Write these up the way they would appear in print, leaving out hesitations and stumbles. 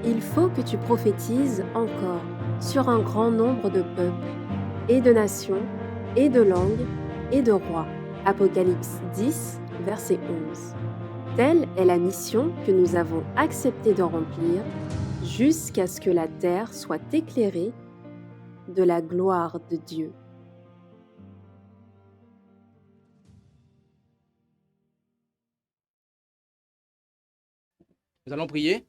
Il faut que tu prophétises encore sur un grand nombre de peuples, et de nations, et de langues, et de rois. Apocalypse 10, verset 11. Telle est la mission que nous avons accepté de remplir jusqu'à ce que la terre soit éclairée de la gloire de Dieu. Nous allons prier.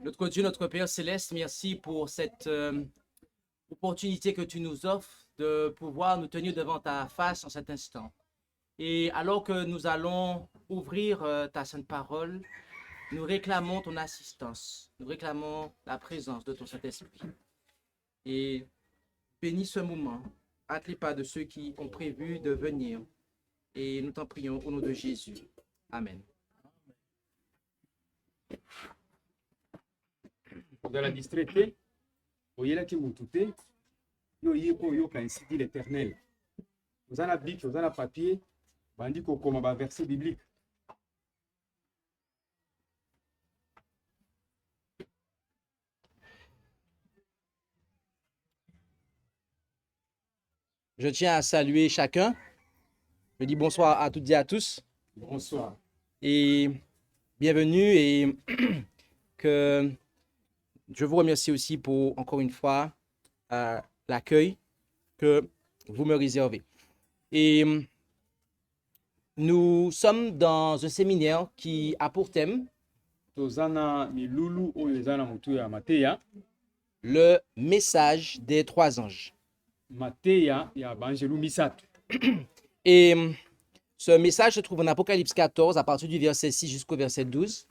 Notre Dieu, notre Père céleste, merci pour cette opportunité que tu nous offres de pouvoir nous tenir devant ta face en cet instant. Et alors que nous allons ouvrir ta sainte parole, nous réclamons ton assistance, nous réclamons la présence de ton Saint-Esprit. Et bénis ce moment, hâte les pas de ceux qui ont prévu de venir. Et nous t'en prions au nom de Jésus. Amen. ozala distrait te oyelaki mutu te yo ye mpo oyoka ainsi dit l'éternel oza na bic oza na papier bandi kokoma baverset biblique. Je tiens à saluer chacun. Je dis bonsoir à toutes et à tous. Bonsoir. Et bienvenue et que je vous remercie aussi pour, encore une fois, l'accueil que vous me réservez. Et nous sommes dans un séminaire qui a pour thème toza na milulu oyo eza na motu ya mateya le message des trois anges. mateya ya baangelu misato. Et ce message se trouve en Apocalypse 14 à partir du verset 6 jusqu'au verset 12.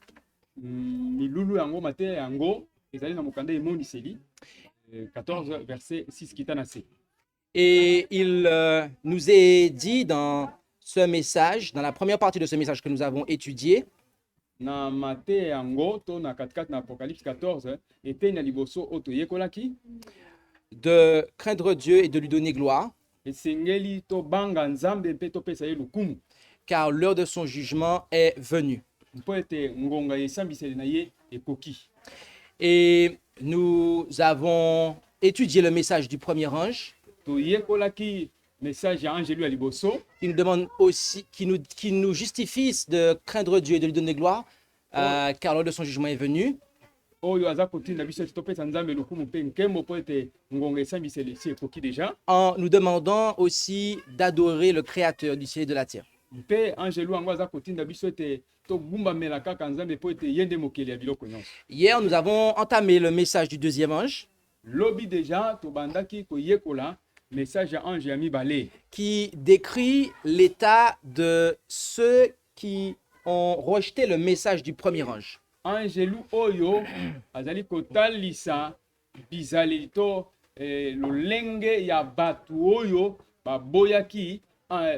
milulu yango mateya yango ezali na mokanda emoniseli 14 verset 6 kita na se. Et il nous est dit dans ce message, dans la première partie de ce message que nous avons étudié, na mateya yango to na 4 na Apocalypse 14 eteni na liboso oyo toyekolaki de craindre Dieu et de lui donner gloire, esengeli tobanga nzambe mpe topesa ye lukumu car l'heure de son jugement est venue. mpo ete ngonga ya esambiseli na ye ekoki. Et nous avons étudié le message du premier ange, toyekolaki message ya angelu ya liboso qui nous demande aussi, qui nous justifie de craindre Dieu et de lui donner gloire, car l'heure de son jugement est venue. oyo aza kotinda biso ete topesa nzambe lokumu mpe nkembo mpo ete ngonga esambiseli esi ekoki deja, En nous demandant aussi d'adorer le Créateur du ciel et de la terre. mpe angelu yango aza kotinda biso ete togumbamela kaka nzambe mpo ete ye nde mokeli ya biloko nyonso. Hier, nous avons entamé le message du deuxième ange, lobi deja tobandaki koyekola message ya ange ya mibale qui décrit l'état de ceux qui ont rejeté le message du premier ange. angelu oyo azali kotalisa bizaleli to lolenge ya bato oyo baboyaki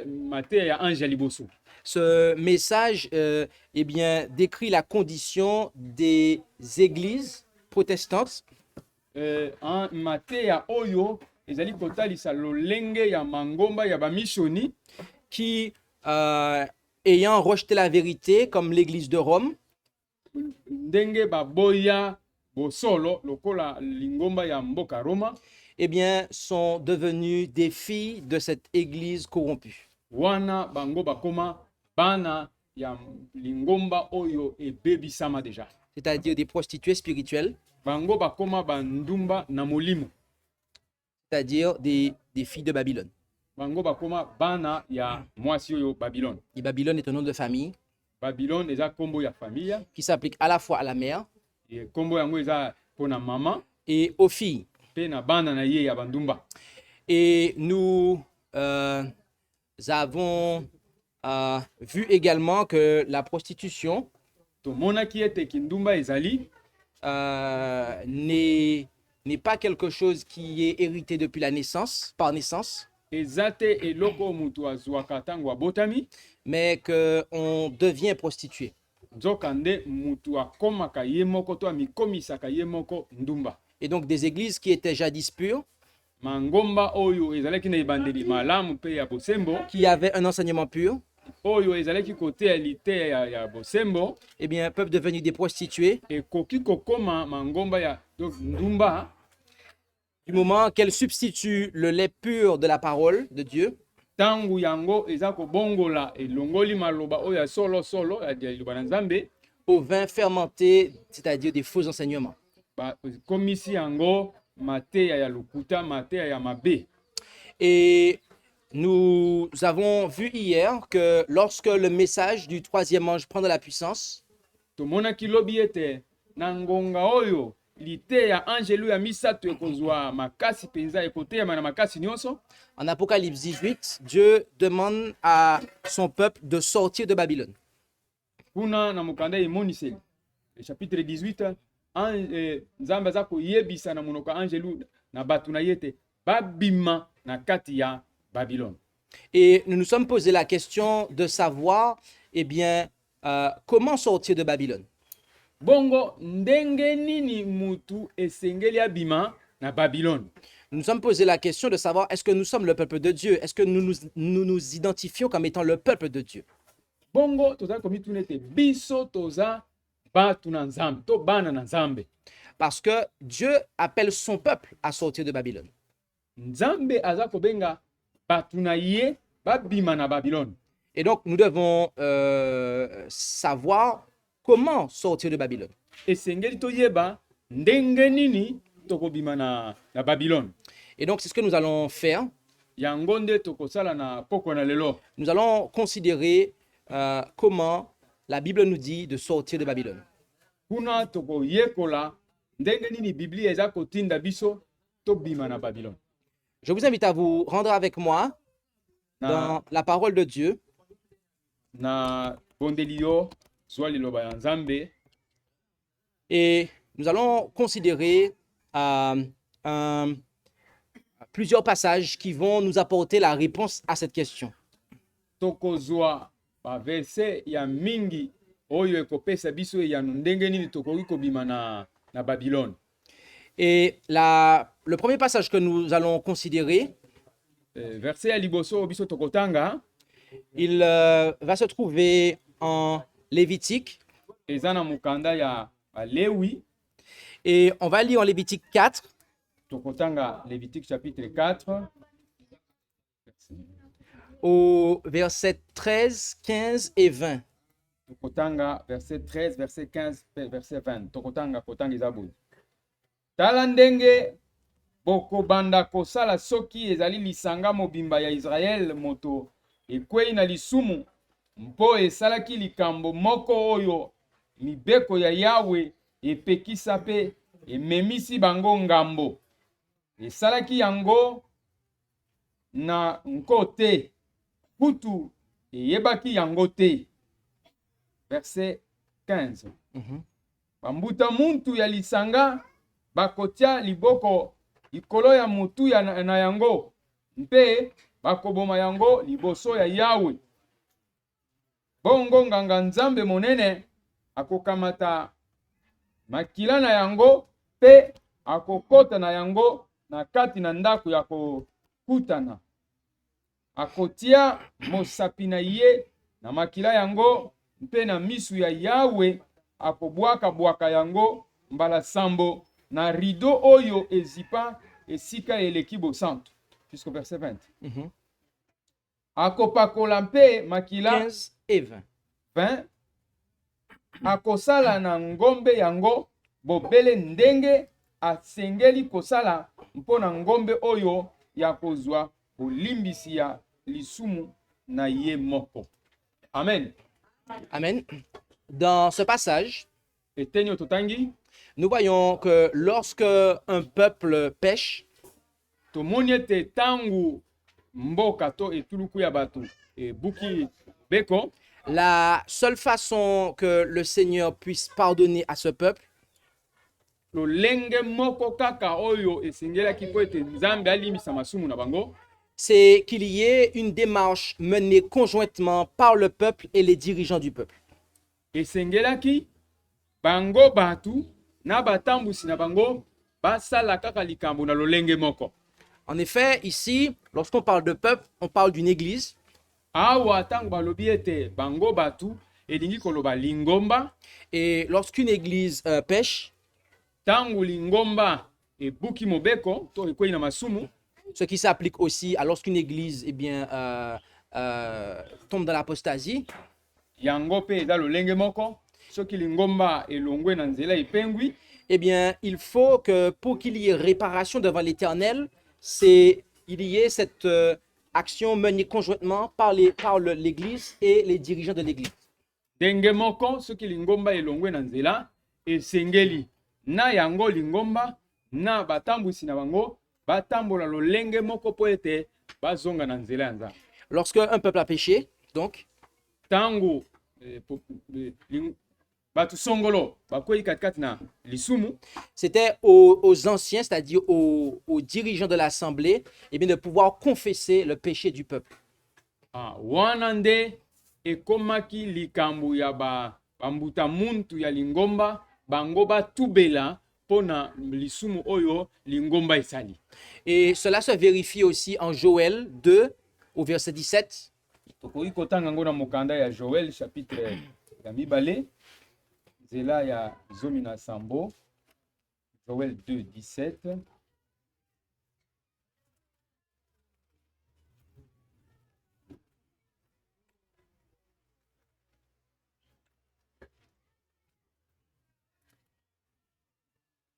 mateya ya ange ya liboso. Ce message eh bien, décrit la condition des églises protestantes mateya oyo ezali kotalisa lolenge ya mangomba ya bamisioni qui, ayant rejeté la vérité, comme l'église de Rome, ndenge baboya bosolo lokola lingomba ya mboka Roma, eh bien, sont devenus des filles de cette église corrompue. wana bango bakoma bana ya lingomba oyo ebebisama deja, C'est-à-dire des prostituées spirituelles, bango bakoma bandumba na molimo, c'est-à-dire des filles de Babylone. bango bakoma bana ya mwasi oyo Babylone. Et Babylone est un nom de famille Babylone eza kombo ya familia, qui s'applique à la fois à la mère kombo yango eza pona mama et aux filles. pe na bana na ye ya bandumba. Et nous avons vu également que la prostitution tomonaki ete kindumba ezali n'est pas quelque chose qui est hérité depuis la naissance, par naissance, eza te eloko mutu azwaka ntango abotami, mais qu'on devient prostitué. nzokande mutu akomaka ye moko to amikomisaka ye moko ndumba. Et donc des églises qui étaient jadis pures mangomba oyo ezalaki na ebandeli malamu pe ya bosembo, qui avaient un enseignement pur, oyo ezalaki kote ya lite ya bosembo, eh bien, peuvent devenir des prostituées ekoki kokoma mangomba ya donc ndumba du moment qu'elles substituent le lait pur de la parole de Dieu tangu yango eza kobongola elongoli maloba oyo ya solo solo ya liloba na Nzambe, au vin fermenté, c'est-à-dire des faux enseignements. komisi yango mateya ya lokuta, mateya ya mabe. Et nous avons vu hier que lorsque le message du troisième ange prend de la puissance, Tomonaki lobi ete na ngonga oyo lite ya angelu ya misato ekozwa makasi penza ekoteyama na makasi nyonso. en Apocalypse 18, Dieu demande à son peuple de sortir de Babylone. Kuna na mokanda emoniseli chapitre 18 Nzambe aza koyebisa na monoko angelu na bato na yete babima na kati ya Babylone. Et nous nous sommes posé la question de savoir, eh bien, comment sortir de Babylone. Bongo ndenge nini mutu esengeli abima na Babylone. Nous nous sommes posé la question de savoir est-ce que nous sommes le peuple de Dieu? Est-ce que nous identifions comme étant le peuple de Dieu? Bongo toza komitunete biso toza batu na Nzambe to bana na Nzambe. Parce que Dieu appelle son peuple à sortir de Babylone. Nzambe aza kobenga batu na ye babima na Babylone. Et donc, nous devons savoir comment sortir de Babylone. Esengeli toyeba ndenge nini tokobima na Babylone. Et donc, c'est ce que nous allons faire. Yango nde tokosala na poko na lelo. Nous allons considérer comment la Bible nous dit de sortir de Babylone. Kuna tokoyekola ndenge nini Biblia eza kotinda biso tobima na Babylone. Je vous invite à vous rendre avec moi dans la parole de Dieu. Na bondelio zwa liloba ya Nzambe. Et nous allons considérer plusieurs passages qui vont nous apporter la réponse à cette question. Tokozwa ba verset ya mingi oyo ekopesa biso ya ndenge nini tokoki kobima na Babylone. Et le premier passage que nous allons considérer, verset ya liboso biso tokotanga, il va se trouver en Lévitique. Eza na mukanda ya Lewi. Et on va lire en Lévitique 4. Tokotanga Lévitique chapitre 4. Au verset 13, 15 et 20. Tokotanga verset 13, verset 15, verset 20. Tokotanga kotanga izabu. Tala ndenge bokobanda kosala soki ezali lisanga mobimba ya Israel moto ekwei na lisumu mpo esalaki likambo moko oyo mibeko ya Yawe epekisa pe ememisi bango ngambo. Esalaki yango na nkote kutu eyebaki yango te. Verset 15. Bambuta muntu ya lisanga bakotia liboko likolo ya mutu na yango mpe bakoboma yango liboso ya Yawe. Bongo nganga Nzambe monene akokamata makila na yango pe akokota na yango na kati na ndako ya kokutana. Akotia mosapi na ye na makila yango mpe na misu ya Yawe akobwaka yango mbala sambo na rideau oyo ezipa esika eleki bosantu. Jusqu'au verset 20. Akopakola mpe makila 15 et 20. 20. Akosala na ngombe yango bobele ndenge asengeli kosala mpona ngombe oyo ya kozwa bolimbisi ya lisumu na ye moko. Amen. Amen. Dans ce passage, Etenyo totangi, nous voyons que lorsque un peuple pêche, tomoni ete tangu mboka to etuluku ya bato buki beko, la seule façon que le Seigneur puisse pardonner à ce peuple, lolenge moko kaka oyo esengelaki po ete Nzambe alimbisa masumu na bango, c'est qu'il y ait une démarche menée conjointement par le peuple et les dirigeants du peuple. esengelaki bango batu na batambusi na bango basala kaka likambo na lolenge moko. En effet, ici, lorsqu'on parle de peuple, on parle d'une église. Awa ntango balobi ete bango batu elingi koloba lingomba. Et lorsqu'une église pêche, Ntango lingomba ebuki mobeko to ekwei na masumu, ce qui s'applique aussi à lorsqu'une église tombe dans l'apostasie, yango pe eza lolenge moko. Soki lingomba elongwe na nzela epengwi, eh bien, il faut que pour qu'il y ait réparation devant l'Éternel, il y ait cette action menée conjointement par l'Église et les dirigeants de l'Église. ndenge moko soki lingomba elongwe na nzela esengeli na yango lingomba na batambwisi na bango batambola lolenge moko po ete bazonga na nzela ya Nzambe. Lorsque un peuple a péché, donc, Tango batu songolo bakwei katikati na lisumu, c'était aux anciens, c'est-à-dire aux dirigeants de l'assemblée, eh bien, de pouvoir confesser le péché du peuple. wana nde ekomaki likambo ya bambuta muntu ya lingomba bango batubela pona lisumu oyo lingomba esali. Et cela se vérifie aussi en Joël 2, au verset 17. Tokoki kotanga yango na mokanda ya Joël chapitre ya mibale nzela ya zomi na sambo, Joël 2, 17.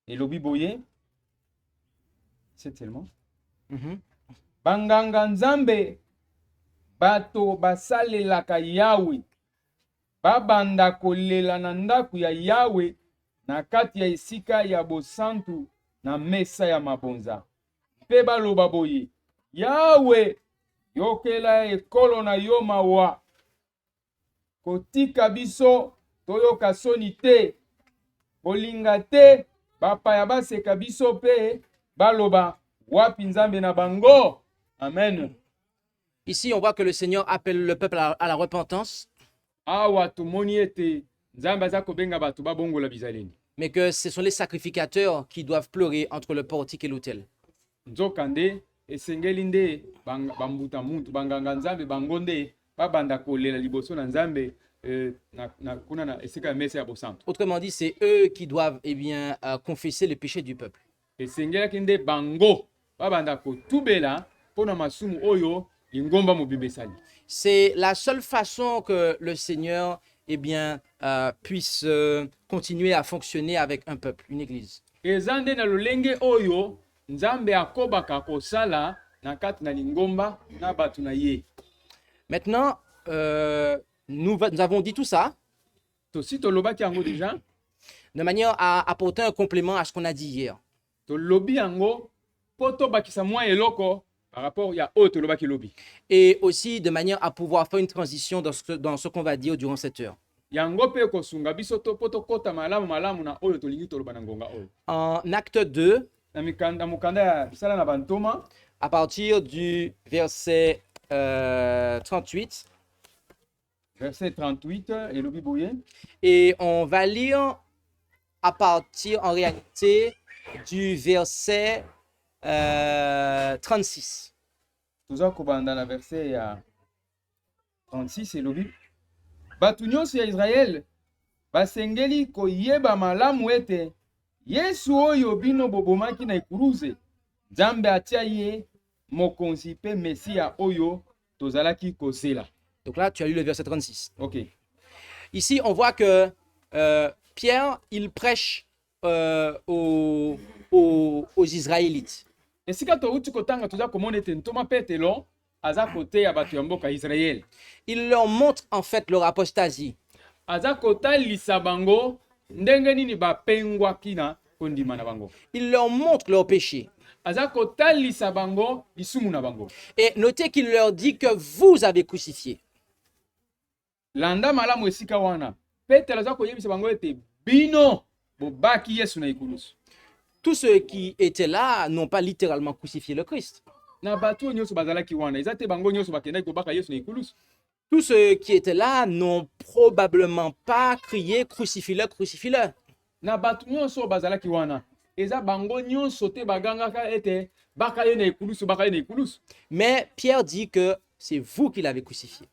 Elobi boye, c'est tellement. Banganga nzambe bato basalelaka Yawe babanda kolela na ndaku ya Yawe na kati ya esika ya bosantu na mesa ya mabonza. Mpe baloba boye, Yawe yokela ekolo na yo mawa, kotika biso toyoka soni te, kolinga te bapaya baseka biso pe baloba wapi nzambe na bango. Amen. Ici, on voit que le Seigneur appelle le peuple à la repentance, Awa tumoni ete nzambe aza kobenga batu babongola bizaleli. mais que ce sont les sacrificateurs qui doivent pleurer entre le portique et l'autel. Nzokande esengeli nde bambuta muntu banganga nzambe bango nde babanda kolela liboso na nzambe kuna na esika ya mesa ya bosantu. Autrement dit, c'est eux qui doivent confesser le péché du peuple. Esengelaki nde bango babanda kotubela pona masumu oyo lingomba mobimba esali. C'est la seule façon que le Seigneur puisse continuer à fonctionner avec un peuple, une église. Eza nde na lolenge oyo nzambe akobaka kosala na kati na lingomba na batu na ye. Maintenant, nous avons dit tout ça Tosi tolobaki yango déjà, de manière à apporter un complément à ce qu'on a dit hier. tolobi yango po tobakisa mwa eloko par rapport ya oyo tolobaki lobi. Et aussi de manière à pouvoir faire une transition dans ce qu'on va dire durant cette heure. Yango pe kosunga biso to po tokota malamu na oyo tolingi toloba na ngonga oyo. En acte 2, Na mokanda ya bisala na bantoma, à partir du verset 38, verset 38, elobi boye. et on va lire à partir en réalité du verset 36. Toza kobanda na verset ya 36 elobi. Batu nyonso ya Israel basengeli koyeba malamu ete Yesu oyo bino bobomaki na ekuruze, Nzambe atia ye mokonzi pe Mesia oyo tozalaki kozela. Donc là, tu as lu le verset 36. Ok. Ici, on voit que Pierre, il prêche aux Israélites. Esika touti kotanga toza komona ete ntoma Petelo aza koteya bato ya mboka Israel. Il leur montre en fait leur apostasie. Aza kotalisa bango ndenge nini bapengwaki na kondima na bango. Il leur montre leur péché. Aza kotalisa bango lisumu na bango. Et notez qu'il leur dit que vous avez crucifié. Landa malamu esika wana. Petelo aza koyebisa bango ete bino bobaki Yesu na ikulusu. Tous ceux qui étaient là n'ont pas littéralement crucifié le Christ. Na batu nyonso bazalaki wana. Eza te bango nyonso bakendaki kobaka Yesu na ikulusu. Tous ceux qui étaient là n'ont probablement pas crié crucifie-le, crucifie-le. Na batu nyonso bazalaki wana. eza bango nyonso te bagangaka ete baka ye na ekulusu baka ye na ekulusu. Mais Pierre dit que c'est vous qui l'avez crucifié.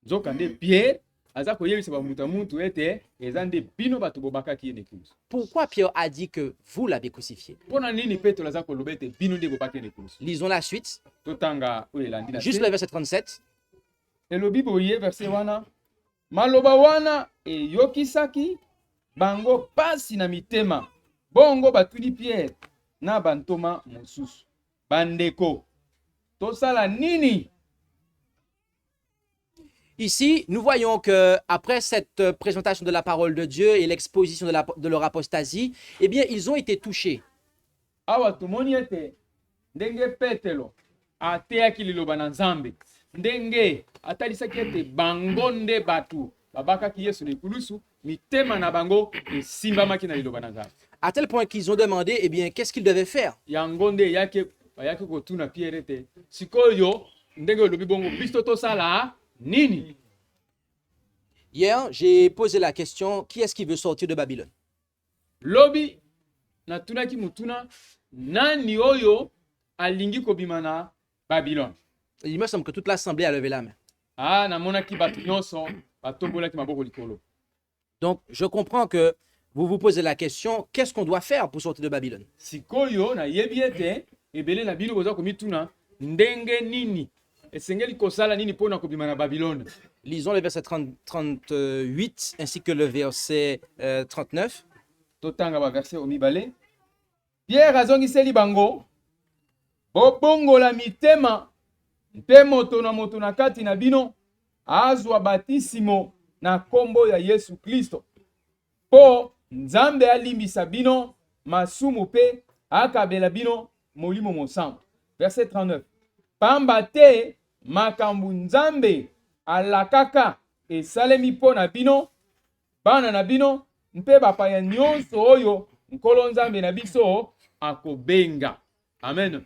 Nzoka nde Pierre aza koyebisa bamutu ya mutu ete eza nde bino bato bobakaki ye na ekulusu. Pourquoi Pierre a dit que vous l'avez crucifié? Mpona nini Petro aza koloba ete bino nde bobaki ye na ekulusu? Lisons la suite, Totanga oyo elandi na juste se. le verset 37. Elobi boye verset wana, maloba wana eyokisaki bango pasi na mitema. Bongo batuni Pierre na bantoma mosusu, bandeko tosala nini? Ici, nous voyons que après cette présentation de la parole de Dieu et l'exposition de leur apostasie, eh bien, ils ont été touchés. Awa tumoni ete ndenge Petelo ateyaki liloba na Nzambe, ndenge atalisaki ete bango nde batu babakaki Yesu na ekulusu, mitema na bango esimbamaki na liloba na Nzambe. À tel point qu'ils ont demandé, eh bien, qu'est-ce qu'ils devaient faire? Yango nde bayaki kotuna Pierre ete sikoyo ndenge olobi bongo biso tosala nini? Hier, j'ai posé la question, qui est-ce qui veut sortir de Babylone? Lobi natunaki mutuna nani oyo alingi kobima na Babylone. Il me semble que toute l'assemblée a levé la main. Ah, namonaki bato nyonso batombolaki maboko likolo. Donc, je comprends que vous vous posez la question, qu'est-ce qu'on doit faire pour sortir de Babylone? Sikoyo na yebi ete ebele na bino boza komituna ndenge nini esengeli kosala nini mpona kobima na Babylone. Lisons le verset 38 ainsi que le verset 39. Totanga ba verset omibale. Pierre azongiseli bango, bobongola mitema mpe moto na kati na bino azwa batisimo na kombo ya Yesu Kristo, po Nzambe alimbisa bino masumu pe akabela bino molimo mosantu. Verset 39. Pamba te makambu Nzambe alakaka esalemi mpo na bino, bana na bino mpe bapaya nyonso oyo nkolo Nzambe na biso akobenga. Amen.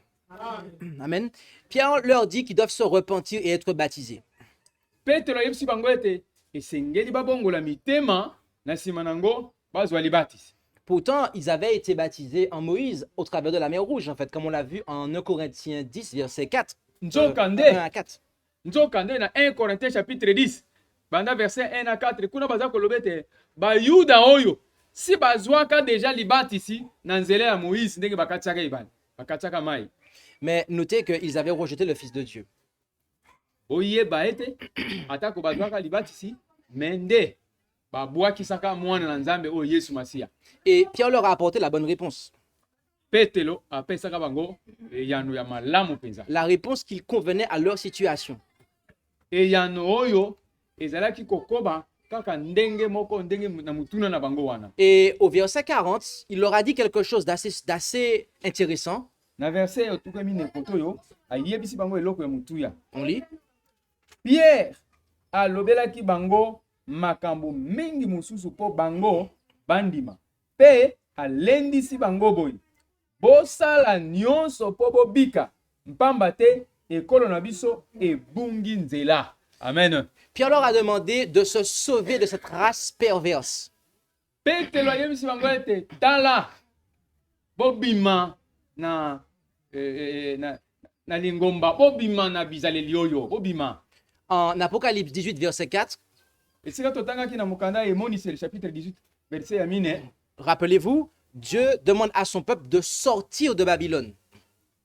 Amen. Pierre leur dit qu'ils doivent se repentir et être baptisés. Petro ayebisi bango ete esengeli babongola mitema na nsima nango bazwa libatisi. Pourtant, ils avaient été baptisés en Moïse au travers de la mer Rouge, en fait, comme on l'a vu en 1 Corinthiens 10, verset 4. 1 à 4. Nzokande na 1 Corinthiens chapitre 10, banda verset 1 à 4, kuna baza koloba ete bayuda oyo si bazwaka deja libatisi na nzela ya Moïse ndenge bakatiaka ibani, bakatiaka mai. Mais notez qu'ils avaient rejeté le Fils de Dieu. Oyeba ete atako bazwaka libatisi mende babwakisaka mwana na Nzambe oyo Yesu Masiya. Et Pierre leur a apporté la bonne réponse. Petelo apesaka bango eyano ya malamu penza. La réponse qui convenait à leur situation. Eyano oyo ezalaki kokoba kaka ndenge moko ndenge na mutuna na bango wana. Et au verset 40, il leur a dit quelque chose d'assez intéressant. Na verset otukami ne kotoyo ayebisi bango eloko ya mutuya. On lit. Pierre alobelaki bango makambo mingi mususu po bango bandima. Pe alendisi bango boy. Bosala nyonso po bobika mpamba te ekolo na biso ebungi nzela. Amen. Pierre leur a demandé de se sauver de cette race perverse. Petelo ayebisi bango ete tala bobima na lingomba, bobima na bizaleli oyo, bobima. En Apocalypse 18, verset 4, Esika totangaki na mukanda Emoniseli chapitre 18 verset ya mine. rappelez-vous, Dieu demande à son peuple de sortir de Babylone.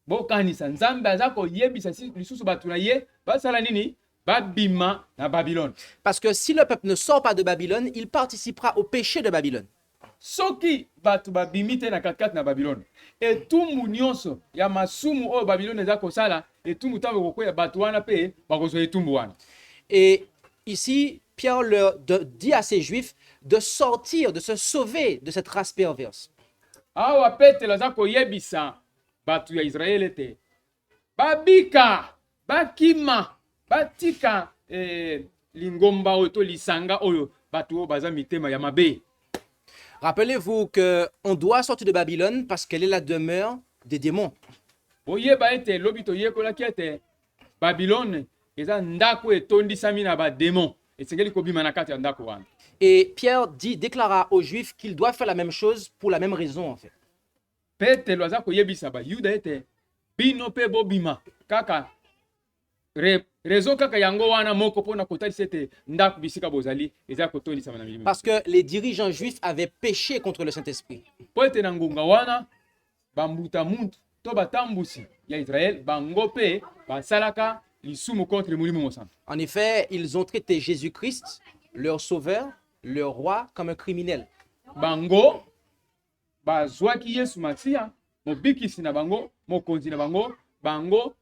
Bokanisa Nzambe aza koyebisa lisusu batu na ye basala nini? Babima na Babylone. Parce que si le peuple ne sort pas de Babylone, il participera au péché de Babylone. Soki batu babimite na katkat na Babylone, etumbu nyonso ya masumu oyo Babylone eza kosala, etumbu tambo kokoya batu wana pe bakozwa etumbu wana. Et ici, Pierre leur dit à ces Juifs de sortir, de se sauver de cette race perverse. Awa Petelo aza koyebisa batu ya Israel ete babika, bakima, batika lingomba oyo to lisanga oyo batu oyo baza mitema ya mabe. Rappelez-vous qu'on doit sortir de Babylone parce qu'elle est la demeure des démons. Oyeba ete lobi toyekolaki ete Babylone eza ndako etondisami na ba démon. Esengeli kobima na kati ya ndako wana. Et Pierre déclara aux Juifs qu'ils doivent faire la même chose pour la même raison en fait. Petelo aza koyebisa bayuda ete bino mpe bobima kaka raison kaka yango wana moko mpona kotalisa ete ndako bisika bozali eza kotondisama na milimo. Parce que les dirigeants juifs avaient péché contre le Saint-Esprit. Po ete na ngonga wana bambuta muntu to batambusi ya Israel bango mpe basalaka lisumu contre molimo mosantu. En effet, ils ont traité Jésus-Christ, leur sauveur, leur roi, comme un criminel. Bango bazwaki Yesu Masiya mobikisi na bango mokonzi na bango bango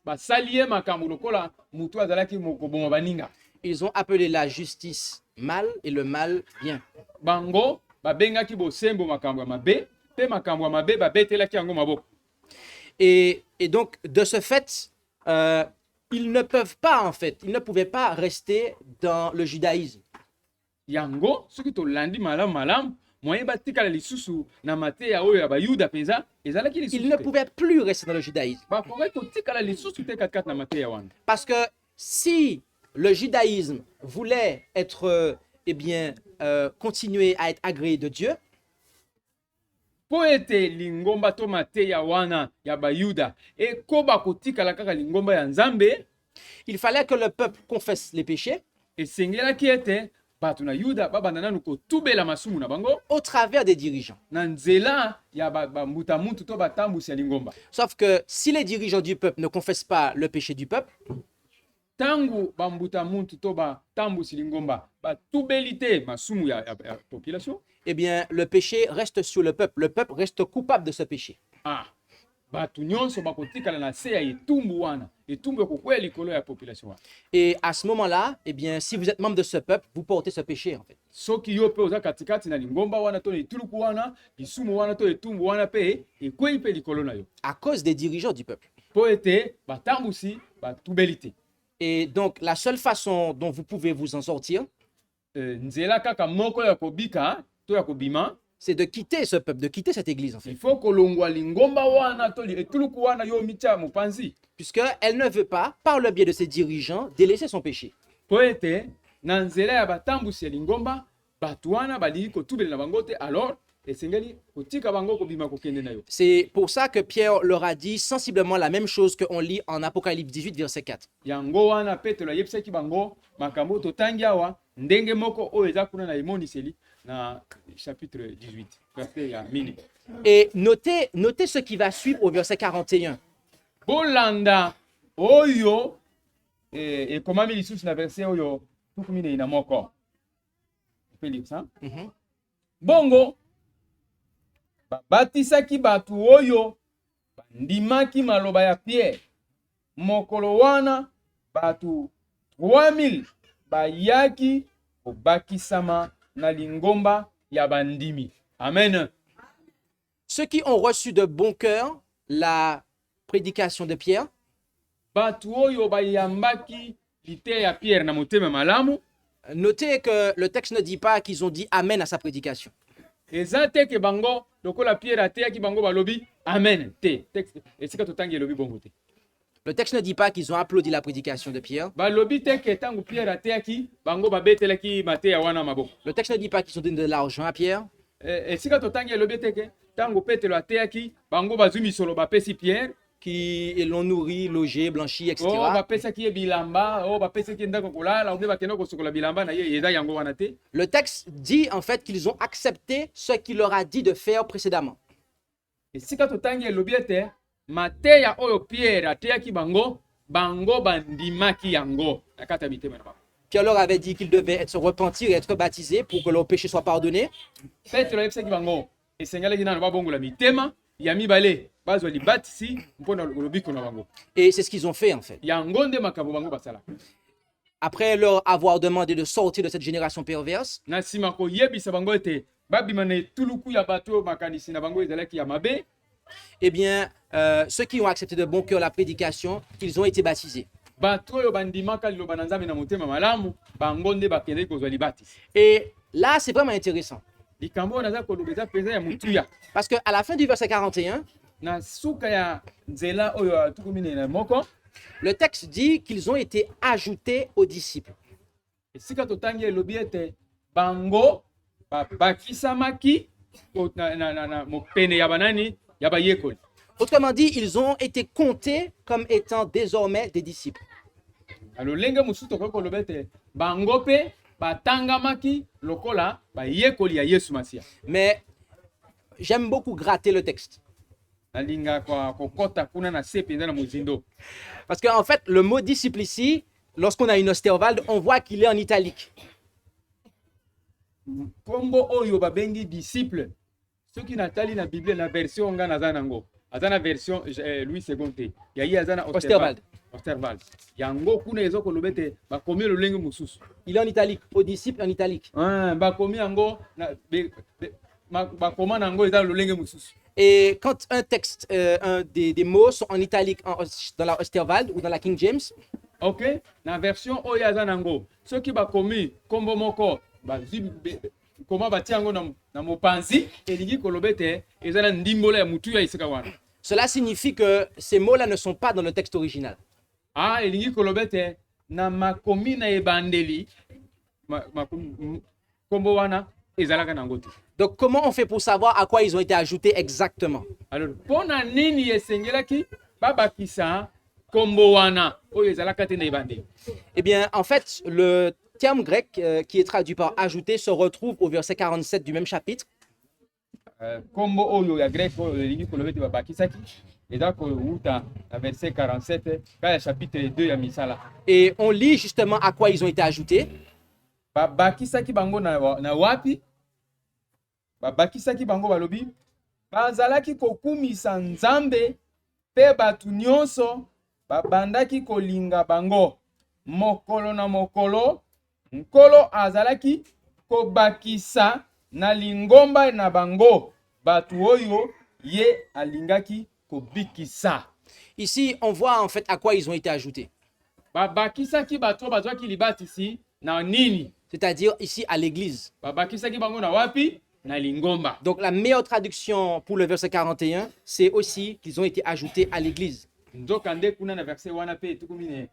basali ye makambo lokola mutu azalaki mokoboma baninga. Ils ont appelé la justice mal et le mal bien. Bango babengaki bosembo makambo ya mabe pe makambo ya mabe babetelaki yango maboko. Et donc, de ce fait, ils ne peuvent pas, en fait, ils ne pouvaient pas rester dans le judaïsme. Yango soki tolandi malamu malamu moyen batikala lisusu na mateya oyo ya bayuda penza ezalaki lisusu. Ils ne pouvaient plus rester dans le judaïsme. Bakoki kotikala lisusu te kati na mateya wana. Parce que si le judaïsme voulait être, continuer à être agréé de Dieu, po ete lingomba to mateya wana ya bayuda ekoba kotikala kaka lingomba ya Nzambe, il fallait que le peuple confesse les péchés esengelaki ete bato na yuda babanda nanu kotubela masumu na bango au travers des dirigeants. na nzela ya bambuta muntu to batambusi ya lingomba. Sauf que si les dirigeants du peuple ne confessent pas le péché du peuple, Tangu bambuta muntu to batambusi lingomba batubeli te masumu ya population, eh bien, le péché reste sur le peuple. Le peuple reste coupable de ce péché. bato nyonso bakotikala na se ya etumbu wana, etumbu ekokwea likolo ya population wana. Et à ce moment-là, eh bien, si vous êtes membre de ce peuple, vous portez ce péché, en fait. Soki yo pe oza katikati na lingomba wana to etuluku wana, lisumu wana to etumbu wana pe ekwei pe likolo na yo. À cause des dirigeants du peuple. Po ete batambusi batubeli te. Et donc, la seule façon dont vous pouvez vous en sortir, Nzela kaka moko ya kobika to ya kobima, c'est de quitter ce peuple, de quitter cette église, en fait. il faut kolongwa lingomba wana to etuluku wana yo mitia mopanzi. Puisqu'elle ne veut pas, par le biais de ses dirigeants, délaisser son péché. Po ete na nzela ya batambusi ya lingomba bato wana balingi kotubela na bango te, alors esengeli kotika bango kobima kokende na yo. C'est pour ça que Pierre leur a dit sensiblement la même chose qu'on lit en Apocalypse 18, verset 4. Yango wana Petelo ayebisaki bango makambo totangi awa ndenge moko oyo eza kuna na emoniseli na chapitre 18 verset ya mini. Et notez ce qui va suivre au verset 41. Bolanda oyo ekomami lisusu na verset oyo tukumine ina moko. On peut lire ça? Bongo babatisaki bato oyo bandimaki maloba ya Pierre. Mokolo wana bato 3000 bayaki kobakisama na lingomba ya bandimi. Amen. Ceux qui ont reçu de bon cœur la prédication de Pierre, Bato oyo bayambaki lite ya Pierre na motema malamu. notez que le texte ne dit pas qu'ils ont dit Amen à sa prédication. Eza te ke bango lokola Pierre ateyaki bango balobi amen te. Texte esika totangi elobi bongo te. Le texte ne dit pas qu'ils ont applaudi la prédication de Pierre. Balobi te ke tangu Pierre ateyaki bango babetelaki mateya wana maboko. Le texte ne dit pas qu'ils ont donné de l'argent à Pierre. Esika totangi elobi te ke tangu Petelo ateyaki bango bazwi misolo bapesi Pierre, Qui l'ont nourri, logé, blanchi, etc. bapesaki ye bilamba, bapesaki ndako kolala, obe bakenda kosokola bilamba na ye eza yango wana te. Le texte dit en fait qu'ils ont accepté ce qu'il leur a dit de faire précédemment. Esika totangi elobi ete mateya oyo Pierre ateyaki bango bandimaki yango na kati ya mitema na bango. Pierre leur avait dit qu'ils devaient se repentir et être baptisés pour que leurs péchés soient pardonnés. Petelo ayebisaki bango esengelaki nano babongola mitema ya mibale bazwa libatisi mpona lobiko na bango. Et c'est ce qu'ils ont fait en fait. Yango nde makambo bango basala. Après leur avoir demandé de sortir de cette génération perverse, Na nsima koyebisa bango ete babima na etuluku ya bato makanisi na bango ezalaki ya mabe, eh bien, ceux qui ont accepté de bon cœur la prédication, ils ont été baptisés. bato oyo bandimaka liloba na Nzambe na motema malamu bango nde bakendeki kozwa libatisi. Et là, c'est vraiment intéressant. Likambo oyo naza koloba eza mpenza ya motuya. Parce qu'à la fin du verset 41, Na suka ya nzela oyo ya tuku minei na moko, le texte dit qu'ils ont été ajoutés aux disciples. esika totangi elobi ete bango babakisamaki na mopene ya banani ya bayekoli. Autrement dit, ils ont été comptés comme étant désormais des disciples. Lolenge mosusu tokoki koloba ete bango mpe batangamaki lokola bayekoli ya Yesu Masiya. Mais j'aime beaucoup gratter le texte. Nalinga kokota kuna na se penza na mozindo. Parce qu'en fait, le mot disciple ici, lorsqu'on a une Osterwald, on voit qu'il est en italique. Kombo oyo babengi disciple. Soki natali na Bible na version nga naza nango. Aza na version Louis II te. Ya yi aza na Osterwald. Osterwald. Yango kuna ezo koloba ete bakomi lolenge mosusu. Il est en italique, au disciple en italique. Bakomi yango bakoma nango eza lolenge mosusu. Et quand un texte, des mots sont en italique dans la Osterwald ou dans la King James, ok, na version oyo aza nango. Soki bakomi kombo moko comment batia yango na mopanzi elingi koloba ete eza na ndimbola ya mutu ya isika wana. Cela signifie que ces mots-là ne sont pas dans le texte original. Elingi koloba ete na makomi na ebandeli kombo wana ezalaka nango te. Donc, comment on fait pour savoir à quoi ils ont été ajoutés exactement? Alors, pona nini esengelaki babakisa kombo wana oyo ezalaka te na ebandeli? Eh bien, en fait, le terme grec qui est traduit par ajouter se retrouve au verset 47 du même chapitre. Kombo oyo ya grec oyo elingi koloba ete babakisaki eza kouta na verset 47 kaya chapitre 2 ya misala. Et on lit justement à quoi ils ont été ajoutés. Babakisaki bango na wapi? Babakisaki bango balobi bazalaki kokumisa Nzambe pe batu nyonso babandaki kolinga bango mokolo na mokolo. Nkolo azalaki kobakisa na lingomba na bango batu oyo ye alingaki kobikisa. Ici, on voit en fait à quoi ils ont été ajoutés. Babakisaki batu bazwaki libatisi na nini? C'est-à-dire ici à l'église. Babakisaki bango na wapi? Na lingomba. Donc la meilleure traduction pour le verset 41, c'est aussi qu'ils ont été ajoutés à l'église. Nzokande kuna na verset wana pe tukumine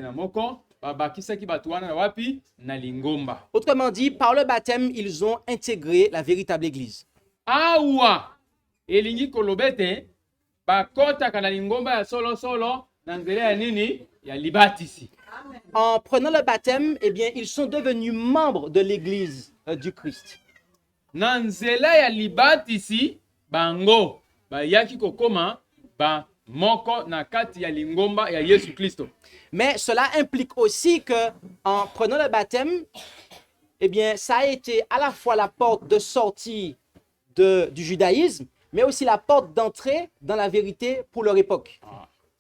na moko babakisaki batu wana na wapi? Na lingomba. Autrement dit, par le baptême, ils ont intégré la véritable église. Awa elingi kolobete bakotaka na lingomba ya solo na nzela ya nini? Ya libatisi. En prenant le baptême, eh bien, ils sont devenus membres de l'église du Christ. Na nzela ya libatisi bango bayaki kokoma ba moko na kati ya lingomba ya Yesu Kristo. Mais cela implique aussi que en prenant le baptême, eh bien, ça a été à la fois la porte de sortie du judaïsme, mais aussi la porte d'entrée dans la vérité pour leur époque.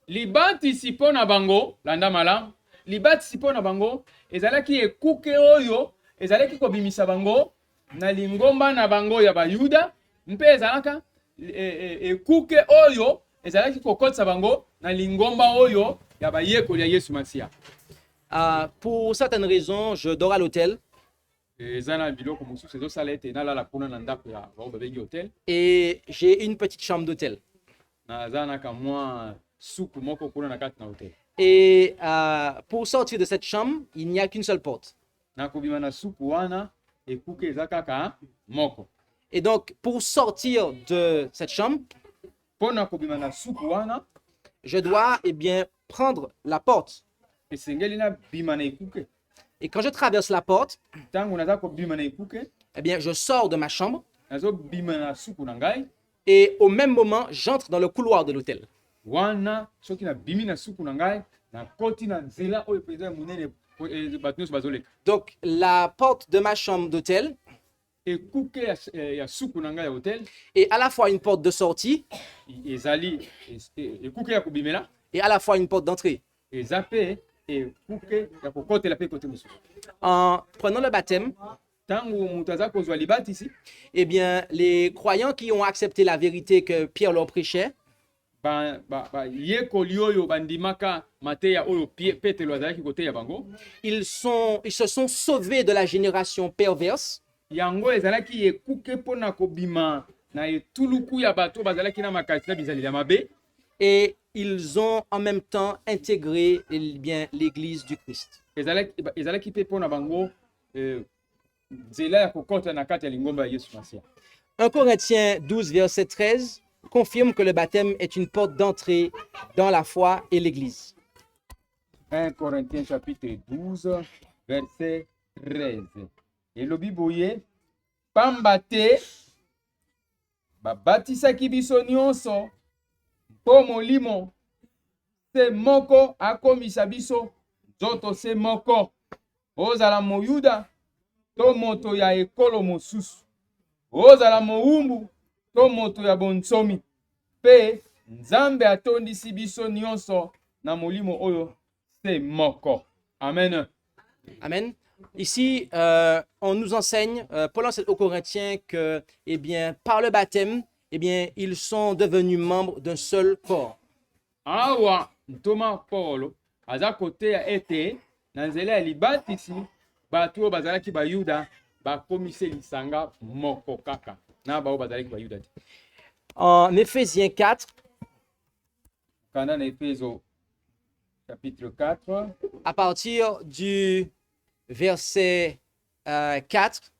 Libatisi pona bango landa malam. Libatisi pona bango ezalaki ekuke oyo ezalaki kobimisa bango na lingomba na bango ya bayuda mpe ezalaka ekuke oyo ezalaki kokotisa bango na lingomba oyo ya bayekoli ya Yesu Masiya. Pour certaines raisons, je dors à l'hôtel. Ezana biloko mosusu ezosala ete nalala kuna na ndako ya bao babengi hotel. Et j'ai une petite chambre d'hôtel. Nazanaka mwa suku moko kuna na kati na hotel. Et pour sortir de cette chambre, il n'y a qu'une seule porte. Nakobima na suku wana ekuke ezakaka moko. Et donc, pour sortir de cette chambre, Pona kobima na suku wana je dois, eh bien, prendre la porte. esengeli na bima na ekuke. Et quand je traverse la porte, Tango naza kobima na ekuke eh bien, je sors de ma chambre nazo bima na suku na ngai et au même moment, j'entre dans le couloir de l'hôtel. wana soki na bimi na suku na ngai na koti na nzela oyo penza ya monene bato nyonso bazoleka. Donc, la porte de ma chambre d'hôtel Ekuke ya suku na ngai ya hotel est à la fois une porte de sortie ezali ekuke ya kobimela et à la fois une porte d'entrée. eza pe ekuke ya kokotela pe kote mosusu. En prenant le baptême, Tango moto aza kozwa libatisi eh bien, les croyants qui ont accepté la vérité que Pierre leur prêchait, yekoli oyo bandimaka mateya oyo Petelo azalaki koteya bango ils se sont sauvés de la génération perverse yango ezalaki ekuke mpona kobima na etuluku ya bato bazalaki na makasi na bizaleli ya mabe. et ils ont en même temps intégré eh bien, l'église du Christ. ezalaki mpe mpona bango nzela ya kokota na kati ya lingomba ya Yesu Masiya. 1 Corinthiens 12, verset 13 confirme que le baptême est une porte d'entrée dans la foi et l'Église. 1 Corinthiens chapitre 12, verset 13. Elobi boye, pamba te, babatisaki biso nyonso, mpo molimo, se moko akomisa biso, nzoto se moko, ozala moyuda, to moto ya ekolo mosusu, ozala mowumbu, to moto ya bonsomi, pe Nzambe atondisi biso nyonso na molimo oyo se moko. Amen. Amen. Ici, on nous enseigne, Paul enseigne aux Corinthiens que, eh bien, par le baptême, eh bien, ils sont devenus membres d'un seul corps. Awa ntoma Paulo aza koteya ete na nzela ya libatisi bato oyo bazalaki bayuda bakomise lisanga moko kaka na bao bazalaki bayuda te. En Éphésiens 4, Kanda na Efeso chapitre 4 à partir du verset 4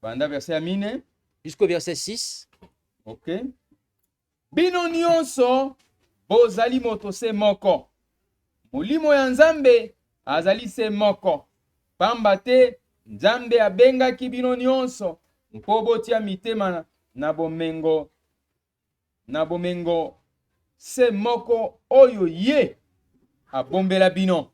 banda verset ya mine. jusqu'au verset 6, Ok. Bino nyonso bozali moto se moko. Molimo ya Nzambe azali se moko. Pamba te Nzambe abengaki bino nyonso mpo botia mitema na bomengo se moko oyo ye abombela bino.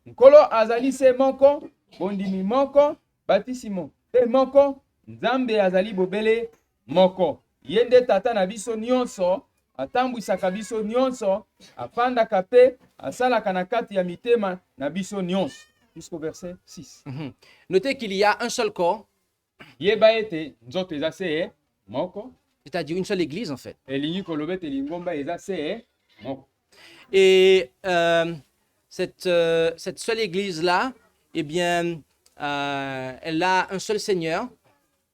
Nkolo azali se moko, bondimi moko, batisimo te moko, Nzambe azali bobele moko. Ye nde tata na biso nyonso, atambwisaka biso nyonso, afandaka pe asalaka na kati ya mitema na biso nyonso. Jusqu'au verset 6. notez qu'il y a un seul corps, Yeba ete nzoto eza se moko, c'est-à-dire une seule église en fait. elingi koloba ete lingomba eza se moko. Et cette seule église-là, eh bien, elle a un seul Seigneur,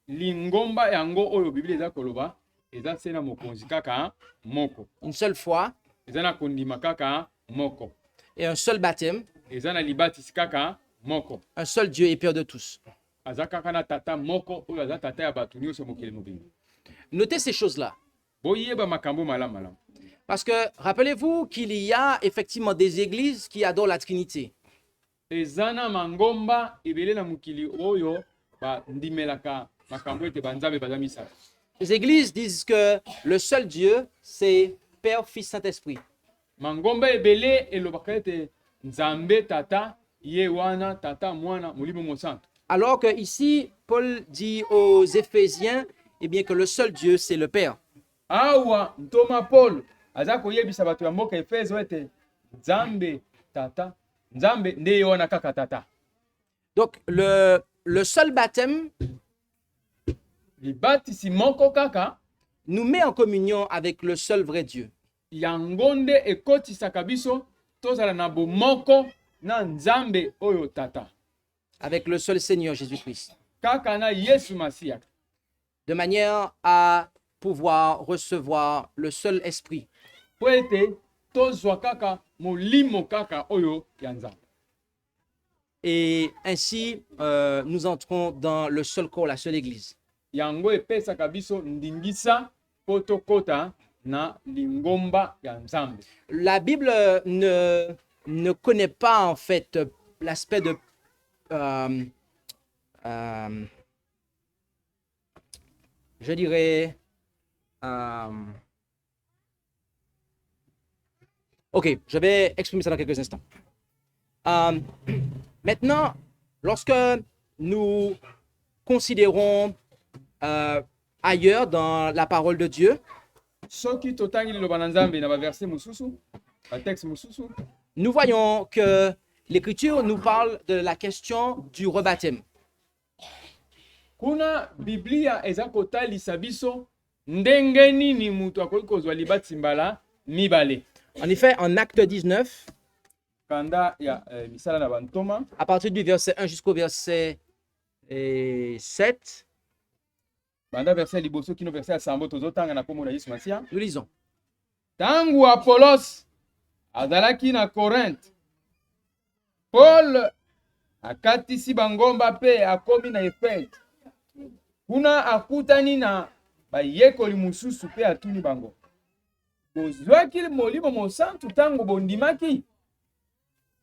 Lingomba yango oyo Biblia eza koloba eza se na mokonzi kaka moko. une seule foi Eza na kondima kaka moko. et un seul baptême, Eza na libatisi kaka moko. un seul Dieu et Père de tous. Aza kaka na tata moko oyo aza tata ya bato nyonso mokili mobimba. Notez ces choses-là. Boyeba makambo malamu malamu. Parce que rappelez-vous qu'il y a effectivement des églises qui adorent la Trinité. Eza na mangomba ebele na mokili oyo bandimelaka makambo ete banzambe baza misato. Les églises disent que le seul Dieu, c'est Père, Fils, Saint-Esprit. Mangomba ebele elobaka ete Nzambe tata ye wana tata mwana molimo mosantu. Alors que ici, Paul dit aux Éphésiens, eh bien, que le seul Dieu, c'est le Père. Awa ntoma Paul aza koyebisa bato ya mboka Efeso ete Nzambe tata Nzambe nde ye wana kaka tata. Donc, le seul baptême Libatisi moko kaka nous met en communion avec le seul vrai Dieu. yango nde ekotisaka biso tozala na bomoko na Nzambe oyo tata. Avec le seul Seigneur Jésus-Christ. Kaka na Yesu Masiya. De manière à pouvoir recevoir le seul Esprit. Po ete tozwa kaka molimo kaka oyo ya Nzambe. Et ainsi, nous entrons dans le seul corps, la seule Église. Yango epesaka biso ndingisa po tokota na lingomba ya Nzambe. La Bible ne connaît pas en fait l'aspect de je dirais ok, je vais exprimer ça dans quelques instants. Maintenant, lorsque nous considérons ailleurs dans la parole de Dieu, Soki totangi liloba na Nzambe na ba verset mosusu, ba texte mosusu, nous voyons que l'Écriture nous parle de la question du rebaptême. kuna Biblia eza kotalisa biso ndenge nini mutu akoki kozwa libatisi mbala mibale. En effet, en Acte 19, Kanda ya misala na bantoma, à partir du verset 1 jusqu'au verset 7, banda verset ya liboso kino verset ya sambo tozotanga na kombo na Yesu Masiya. nous lisons. Tangu Apolos azalaki na Korinthe, Paul akatisi bangomba pe akomi na Efeso. Kuna akutani na bayekoli mosusu mpe atuni bango: bozwaki molimo mosantu ntango bondimaki?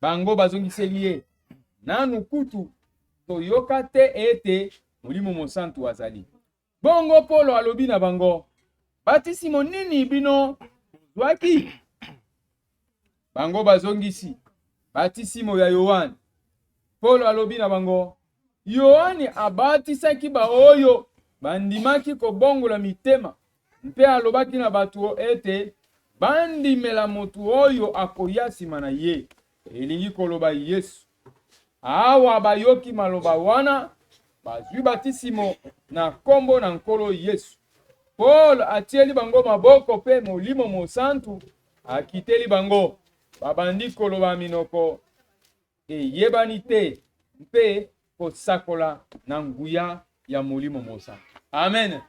Bango bazongiseli ye: nanu kutu toyoka te ete molimo mosantu azali. Bongo Polo alobi na bango: batisimo nini bino bozwaki? Bango bazongisi: batisimo ya Yohane. Polo alobi na bango: Yohane abatisaki baoyo bandimaki kobongola mitema, mpe alobaki na bato ete bandimela motu oyo akoya nsima na ye, elingi koloba Yesu. Awa bayoki maloba wana, bazwi batisimo na kombo na nkolo Yesu. Paul atieli bango maboko mpe molimo mosantu akiteli bango. Babandi koloba minoko eyebani te mpe kosakola na nguya ya molimo mosantu. Amen.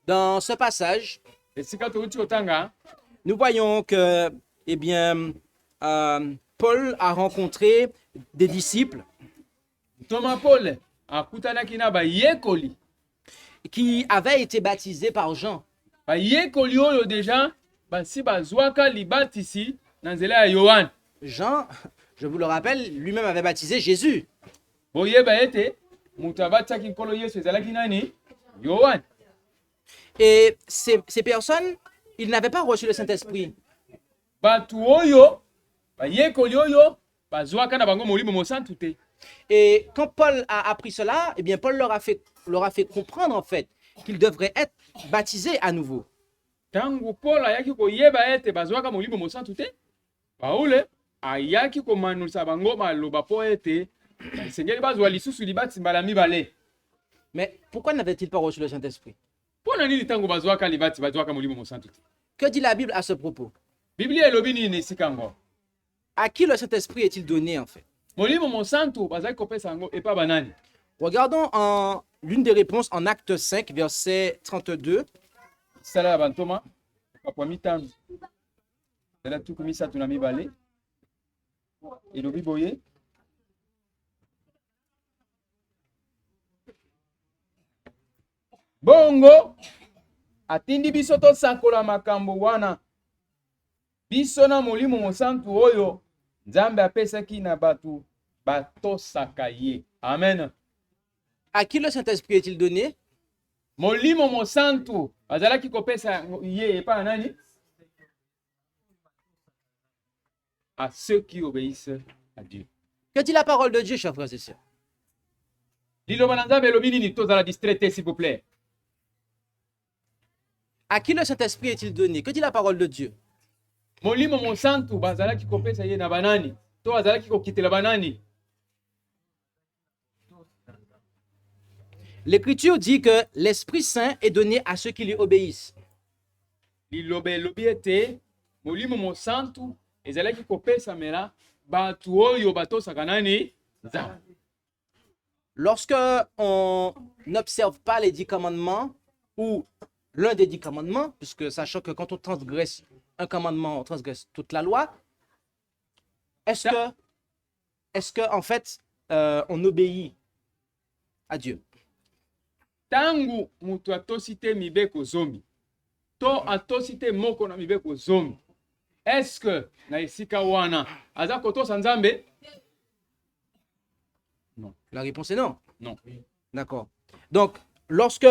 Dans ce passage, Esika touti otanga, nous voyons que, eh bien, Paul a rencontré des disciples Thomas Paul akutanaki na bayekoli. qui avaient été baptisés par Jean. Bayekoli oyo deja basi bazwaka libatisi na nzela ya Yohane. Jean, je vous le rappelle, lui-même avait baptisé Jésus. Boyeba ete mutu abataki nkolo Yesu ezalaki nani? Yohane. Et ces personnes, ils n'avaient pas reçu le Saint-Esprit. Batu oyo bayekoli oyo bazwaka na bango molimo mosantu te. Et quand Paul a appris cela, eh bien, Paul leur a fait comprendre en fait qu'ils devraient être baptisés à nouveau. Tangu Paul ayaki koyeba ete bazwaka molimo mosantu te, Paule ayaki komanulisa bango maloba po ete basengeli bazwa lisusu libati mbala mibale. Mais pourquoi n'avaient-ils pas reçu le Saint-Esprit? Pona nini tangu bazwaka libati bazwaka molimo mosantu te? Que dit la Bible à ce propos? Biblia elobi nini esika ngo? À qui le Saint-Esprit est-il donné en fait? Molimo mosantu bazaki kopesa yango epa banani? Regardons l'une des réponses en Acte 5, verset 32. Sala ya bantoma kapwa mitano. Sala tuku misatu na mibale. Elobi boye. Bongo atindi biso tosakola makambo wana. Biso na molimo mosantu oyo Nzambe apesaki na batu batosaka ye. Amen. À qui le Saint-Esprit est-il donné? Molimo mosantu azalaki kopesa ye epa nani? À ceux qui obéissent à Dieu. Que dit la parole de Dieu, chers frères et sœurs? Liloba na Nzambe elobi nini tozala distrait s'il vous plaît? À qui le Saint-Esprit est-il donné? Que dit la parole de Dieu? Molimo mosantu bazalaki kopesa ye na banani? To azalaki kokitela banani? L'Écriture dit que l'Esprit Saint est donné à ceux qui lui obéissent. Liloba elobi ete molimo mosantu ezalaki kopesa mela batu oyo batosaka nani? Nzambe. Lorsque on n'observe pas les 10 commandements ou l'un des 10 commandements, puisque sachant que quand on transgresse un commandement, on transgresse toute la loi, est-ce que en fait, on obéit à Dieu? Tangu mutu atosi te mibeko zomi, to atosi te moko na mibeko zomi, est-ce que na esika wana aza kotosa Nzambe? Non. La réponse est non. Non. D'accord. Donc, lorsque,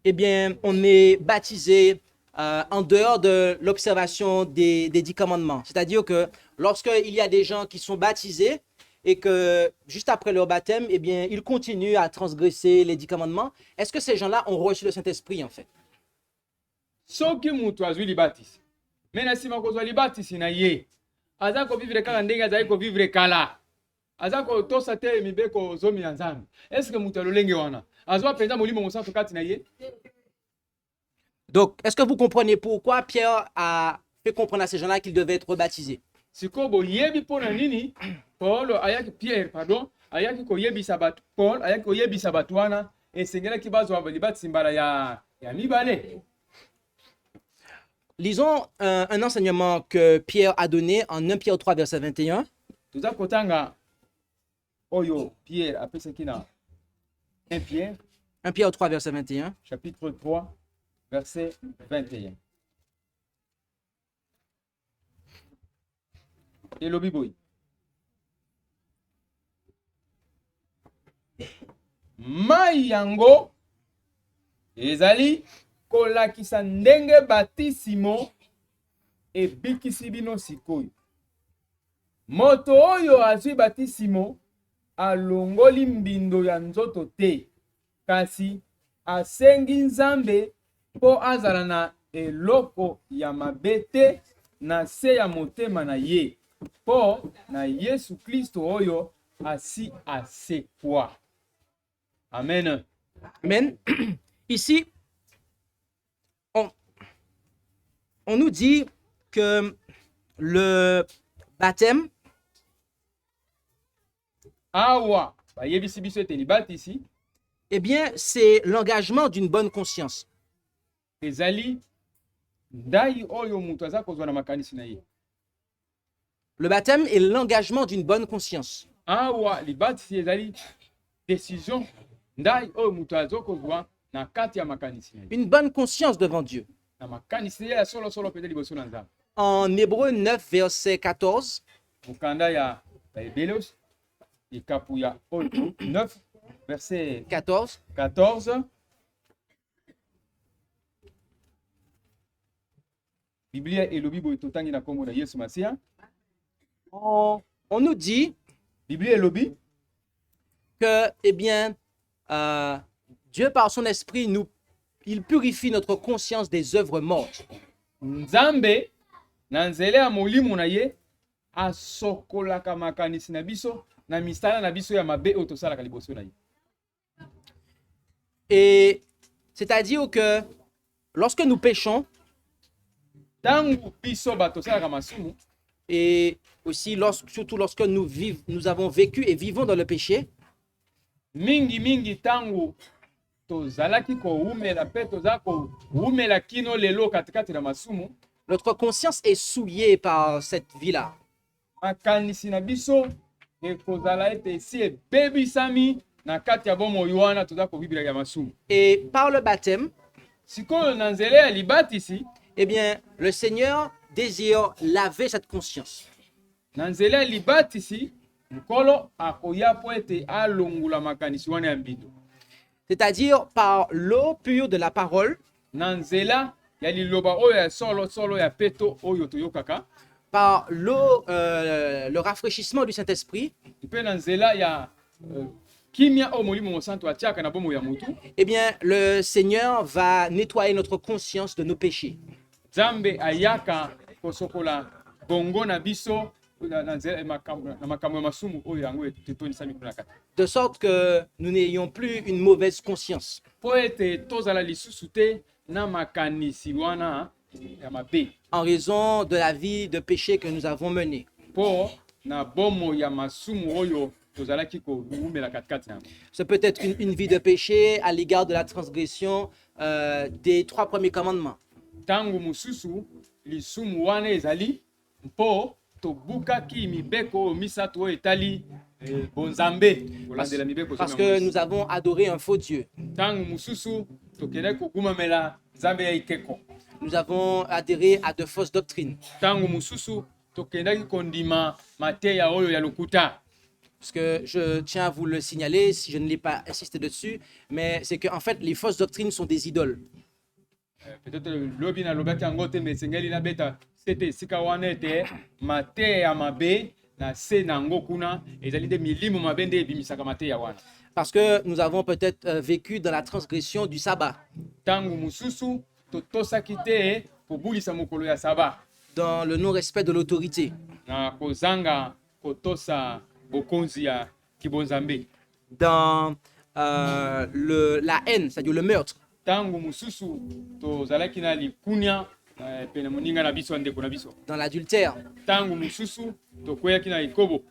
eh bien, on est baptisé en dehors de l'observation des 10 commandements, c'est-à-dire que lorsqu'il y a des gens qui sont baptisés et que juste après leur baptême, eh bien, ils continuent à transgresser les 10 commandements, est-ce que ces gens-là ont reçu le Saint-Esprit en fait? Soki mutu azwi libatisi, mena sima kozwa libatisi na ye, aza kovivre kaka ndenge azali kovivre kala. Aza kotosa te mibeko zomi ya Nzambe. Est-ce que mutu alolenge wana azwa penza molimo mosantu kati na ye? Donc, est-ce que vous comprenez pourquoi Pierre a fait comprendre à ces gens-là qu'ils devaient être rebaptisés? Siko boyebi pona nini? Pierre, ayaki koyebisa batu, Paul ayaki koyebisa batu wana esengelaki bazwa libatisi mbala ya mibale. Lisons un enseignement que Pierre a donné en 1 Pierre 3, verset 21. Tuza kotanga oyo Pierre apesaki na 1 Pierre 1 Pierre 3, verset 21. chapitre 3 verset 21. Elobi boy. Mai yango ezali kolakisa ndenge batisimo ebikisi bino sikoyo. Moto oyo azwi batisimo alongoli mbindo ya nzoto te, kasi asengi Nzambe po azala na eloko ya mabe te na se ya motema na ye, po na Yesu Kristo oyo asi asekwa. Amen. Amen. Ici, on nous dit que le baptême Awa bayebisi biso ete libatisi eh bien, c'est l'engagement d'une bonne conscience. ezali ndai oyo mutu aza kozwa na makanisi na ye. Le baptême est l'engagement d'une bonne conscience. Awa libatisi ezali décision ndai oyo mutu azokozwa na kati ya makanisi na ye. Une bonne conscience devant Dieu. Na makanisi ya solo solo pete liboso na Nzambe. En Hébreu 9, verset 14, Mukanda ya Baebelos ikapu ya 9 verset 14. Biblia elobi boye totangi na kombo na Yesu Masiya. on nous dit Biblia elobi que, eh bien, Dieu, par son esprit, il purifie notre conscience des œuvres mortes. Nzambe na nzela ya molimo na ye asokolaka makanisi na biso na misala na biso ya mabe oyo tosalaka liboso na ye. Et c'est-à-dire que lorsque nous péchons, Tangu biso bato tosalaka masumu, et aussi surtout lorsque nous avons vécu et vivons dans le péché, mingi tangu tozalaki koumela pe toza koumela kino lelo katikati na masumu, notre conscience est souillée par cette vie-là. makanisi na biso ekozala ete esi ebebisami na kati ya bomoi wana toza kobibila ya masumu. Et par le baptême, Sikoyo na nzela ya libatisi, eh bien, le Seigneur désire laver cette conscience. na nzela ya libatisi Nkolo akoya po ete alongula makanisi wana ya mbindo. C'est-à-dire par l'eau pure de la parole, Na nzela ya liloba oyo ya solo solo ya peto oyo toyokaka, par l'eau, le rafraîchissement du Saint-Esprit, mpe na nzela ya kimia oyo molimo mosantu atiaka na bomo ya mutu, eh bien, le Seigneur va nettoyer notre conscience de nos péchés. Nzambe ayaka kosokola bongo na biso na nzela na makambo ya masumu oyo yango etonisami kuna kati. De sorte que nous n'ayons plus une mauvaise conscience. Po ete tozala lisusu te na makanisi wana ya mabe, En raison de la vie de péché que nous avons menée. po na bomo ya masumu oyo tozalaki koumela katikati na yango. C'est peut-être une vie de péché à l'égard de la transgression des 3 premiers commandements. Tangu mususu lisumu wana ezali mpo tobukaki mibeko oyo misato oyo etali bonzambe kolandela mibeko Parce que nous avons adoré un faux Dieu. Tangu mususu tokendaki kogumamela nzambe ya ikeko. Nous avons adhéré à de fausses doctrines. Tangu mususu tokendaki kondima mateya oyo ya lokuta. Parce que je tiens à vous le signaler, si je ne l'ai pas insisté dessus, mais c'est qu'en fait, les fausses doctrines sont des idoles. Peut-être lobi na lobaki yango te mais sengeli na beta sete sika wana ete mateya mabe na se nango kuna ezali de milimo mabe nde ebimisaka mateya wana. Parce que nous avons peut-être vécu dans la transgression du sabbat, Tangu mususu totosaki te kobulisa mokolo ya saba, dans le non-respect de l'autorité, na kozanga kotosa bokonzi ya kibonzambe. dans la haine, c'est-à-dire le meurtre, Tangu mususu tozalaki na likunya pene moninga na biso ndeko na biso. dans l'adultère, Tangu mususu tokweyaki na ikobo.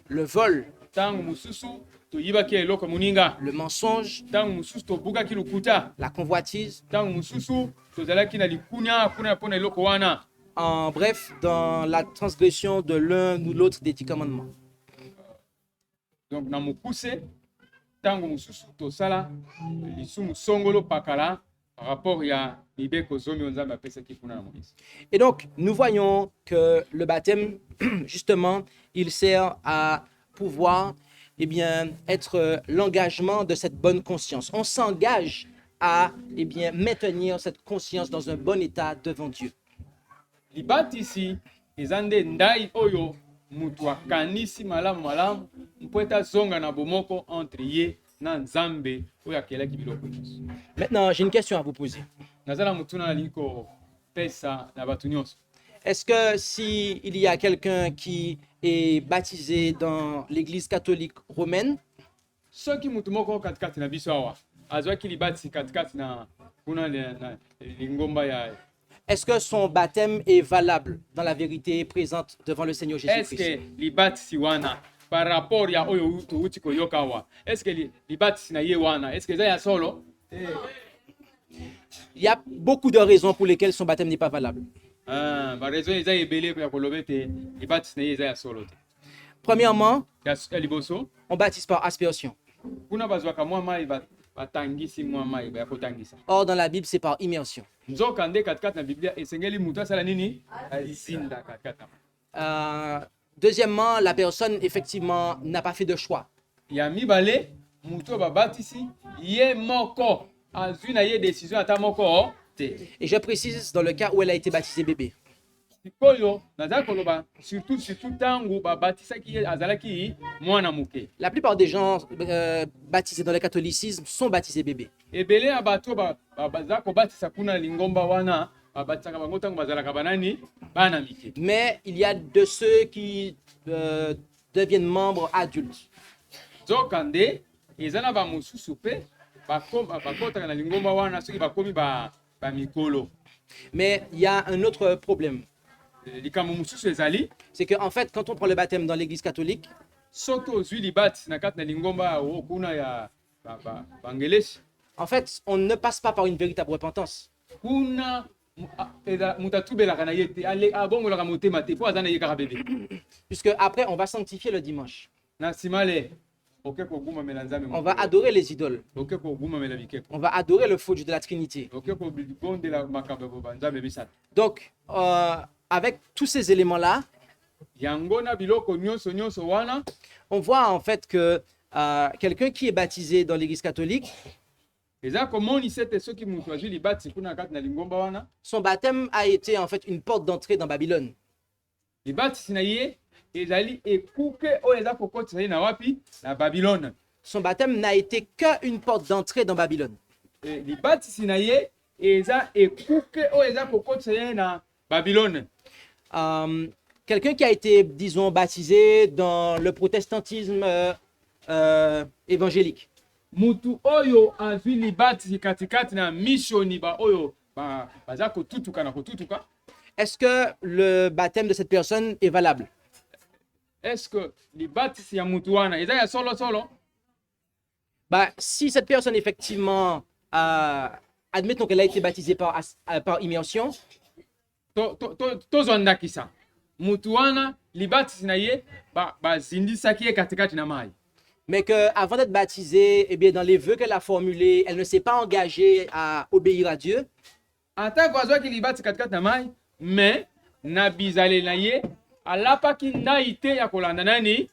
le vol, Tangu mususu toyibaki eloko moninga. le mensonge, Tangu mususu tobukaki lukuta. la convoitise. Tangu mususu tozalaki na likunya kuna pona eloko wana. En bref, dans la transgression de l'un ou l'autre des 10 commandements. Donc na mokuse tangu mususu tosala lisumu songolo pakala par rapport ya mibeko zomi oyo nzambe apesaki kuna na Moïse. Et donc, nous voyons que le baptême, justement, il sert à pouvoir eh bien, être l'engagement de cette bonne conscience. On s'engage à eh bien, maintenir cette conscience dans un bon état devant Dieu. Libatisi eza nde ndai oyo mutu akanisi malamu malamu mpo ete azonga na bomoko entre ye na nzambe oyo akelaki biloko nyonso. Maintenant, j'ai une question à vous poser. Naza na mutuna nalingi kopesa na bato nyonso. Est-ce que s'il y a quelqu'un qui est baptisé dans l'église catholique romaine, Soki mutu moko katikati na biso awa azwaki libatisi katikati na kuna na lingomba ya est-ce que son baptême est valable dans la vérité présente devant le Seigneur est-ce Jésus-Christ? que libatisi wana par rapport ya oyo uti koyoka awa est-ce que libatisi na ye wana est-ce que eza ya solo? Il y a beaucoup de raisons pour lesquelles son baptême n'est pas valable. Ba raison eza ebele ya koloba ete libatisi na ye eza ya solo te. Premièrement, Ya liboso on baptise par aspersion. kuna bazwaka mwa mai batangisi mwa mai ya kotangisa. Or, dans la Bible, c'est par immersion. Nzoka nde katikati na Biblia esengeli mutu asala nini? Azinda katikati na Deuxièmement, la personne, effectivement, n'a pas fait de choix. ya mibale mutu oyo babatisi ye moko azwi na ye décision ata moko te. Et je précise dans le cas où elle a été baptisée bébé. Sikoyo naza koloba surtout tangu babatisaki ye azalaki mwana muke. La plupart des gens baptisés dans le catholicisme sont baptisés bébés. Ebele ya bato baza kobatisa kuna na lingomba wana babatisaka bango ntango bazalaka banani bana mike. Mais il y a de ceux qui deviennent membres adultes. Nzoka nde eza na bamosusu mpe bakotaka na lingomba wana soki bakomi bamikolo. Mais il y a un autre problème. Likambo mosusu ezali C'est qu'en fait, quand on prend le baptême dans l'église catholique, soki ozwi libatisi na kati na lingomba kuna ya bangelesi en fait, on ne passe pas par une véritable repentance. kuna mutu atubelaka na ye te abongolaka motema te mpo aza na ye kaka bebe. Puisque après, on va sanctifier le dimanche. Na nsima le oke kogumamela nzambe On va adorer les idoles. oke kogumamela bikeko On va adorer le faux Dieu de la Trinité. oke kobondela makambo ya banzambe misato. Donc, avec tous ces éléments-là, Yango na biloko nyonso nyonso wana on voit en fait que quelqu'un qui est baptisé dans l'église catholique, eza komonisa ete soki mutu azwi libatisi kuna na kati na lingomba wana son baptême a été en fait une porte d'entrée dans Babylone. libatisi na ye ezali ekuke oyo eza kokotisa ye na wapi na Babilone. Son baptême n'a été qu'une porte d'entrée dans Babylone. Libatisi na ye eza ekuke oyo eza kokotisa ye na Babilone. Quelqu'un qui a été, disons, baptisé dans le protestantisme évangélique. Mutu oyo azwi libatisi katikati na missioni ba oyo baza kotutuka na kotutuka. Est-ce que le baptême de cette personne est valable? Est-ce que libatisi ya mutu wana eza ya solo solo? Bah, si cette personne, effectivement, admettons qu'elle a été baptisée par immersion, tozwa ndakisa mutu wana libatisi na ye bazindisaki ye katikati na mai. mais qu'avant d'être baptisée, eh bien, dans les vœux qu'elle a formulés, elle ne s'est pas engagée à obéir à Dieu. Atako azwaki libatisi katikati na mai mais na bizaleli na ye alapaki ndai te ya kolanda nani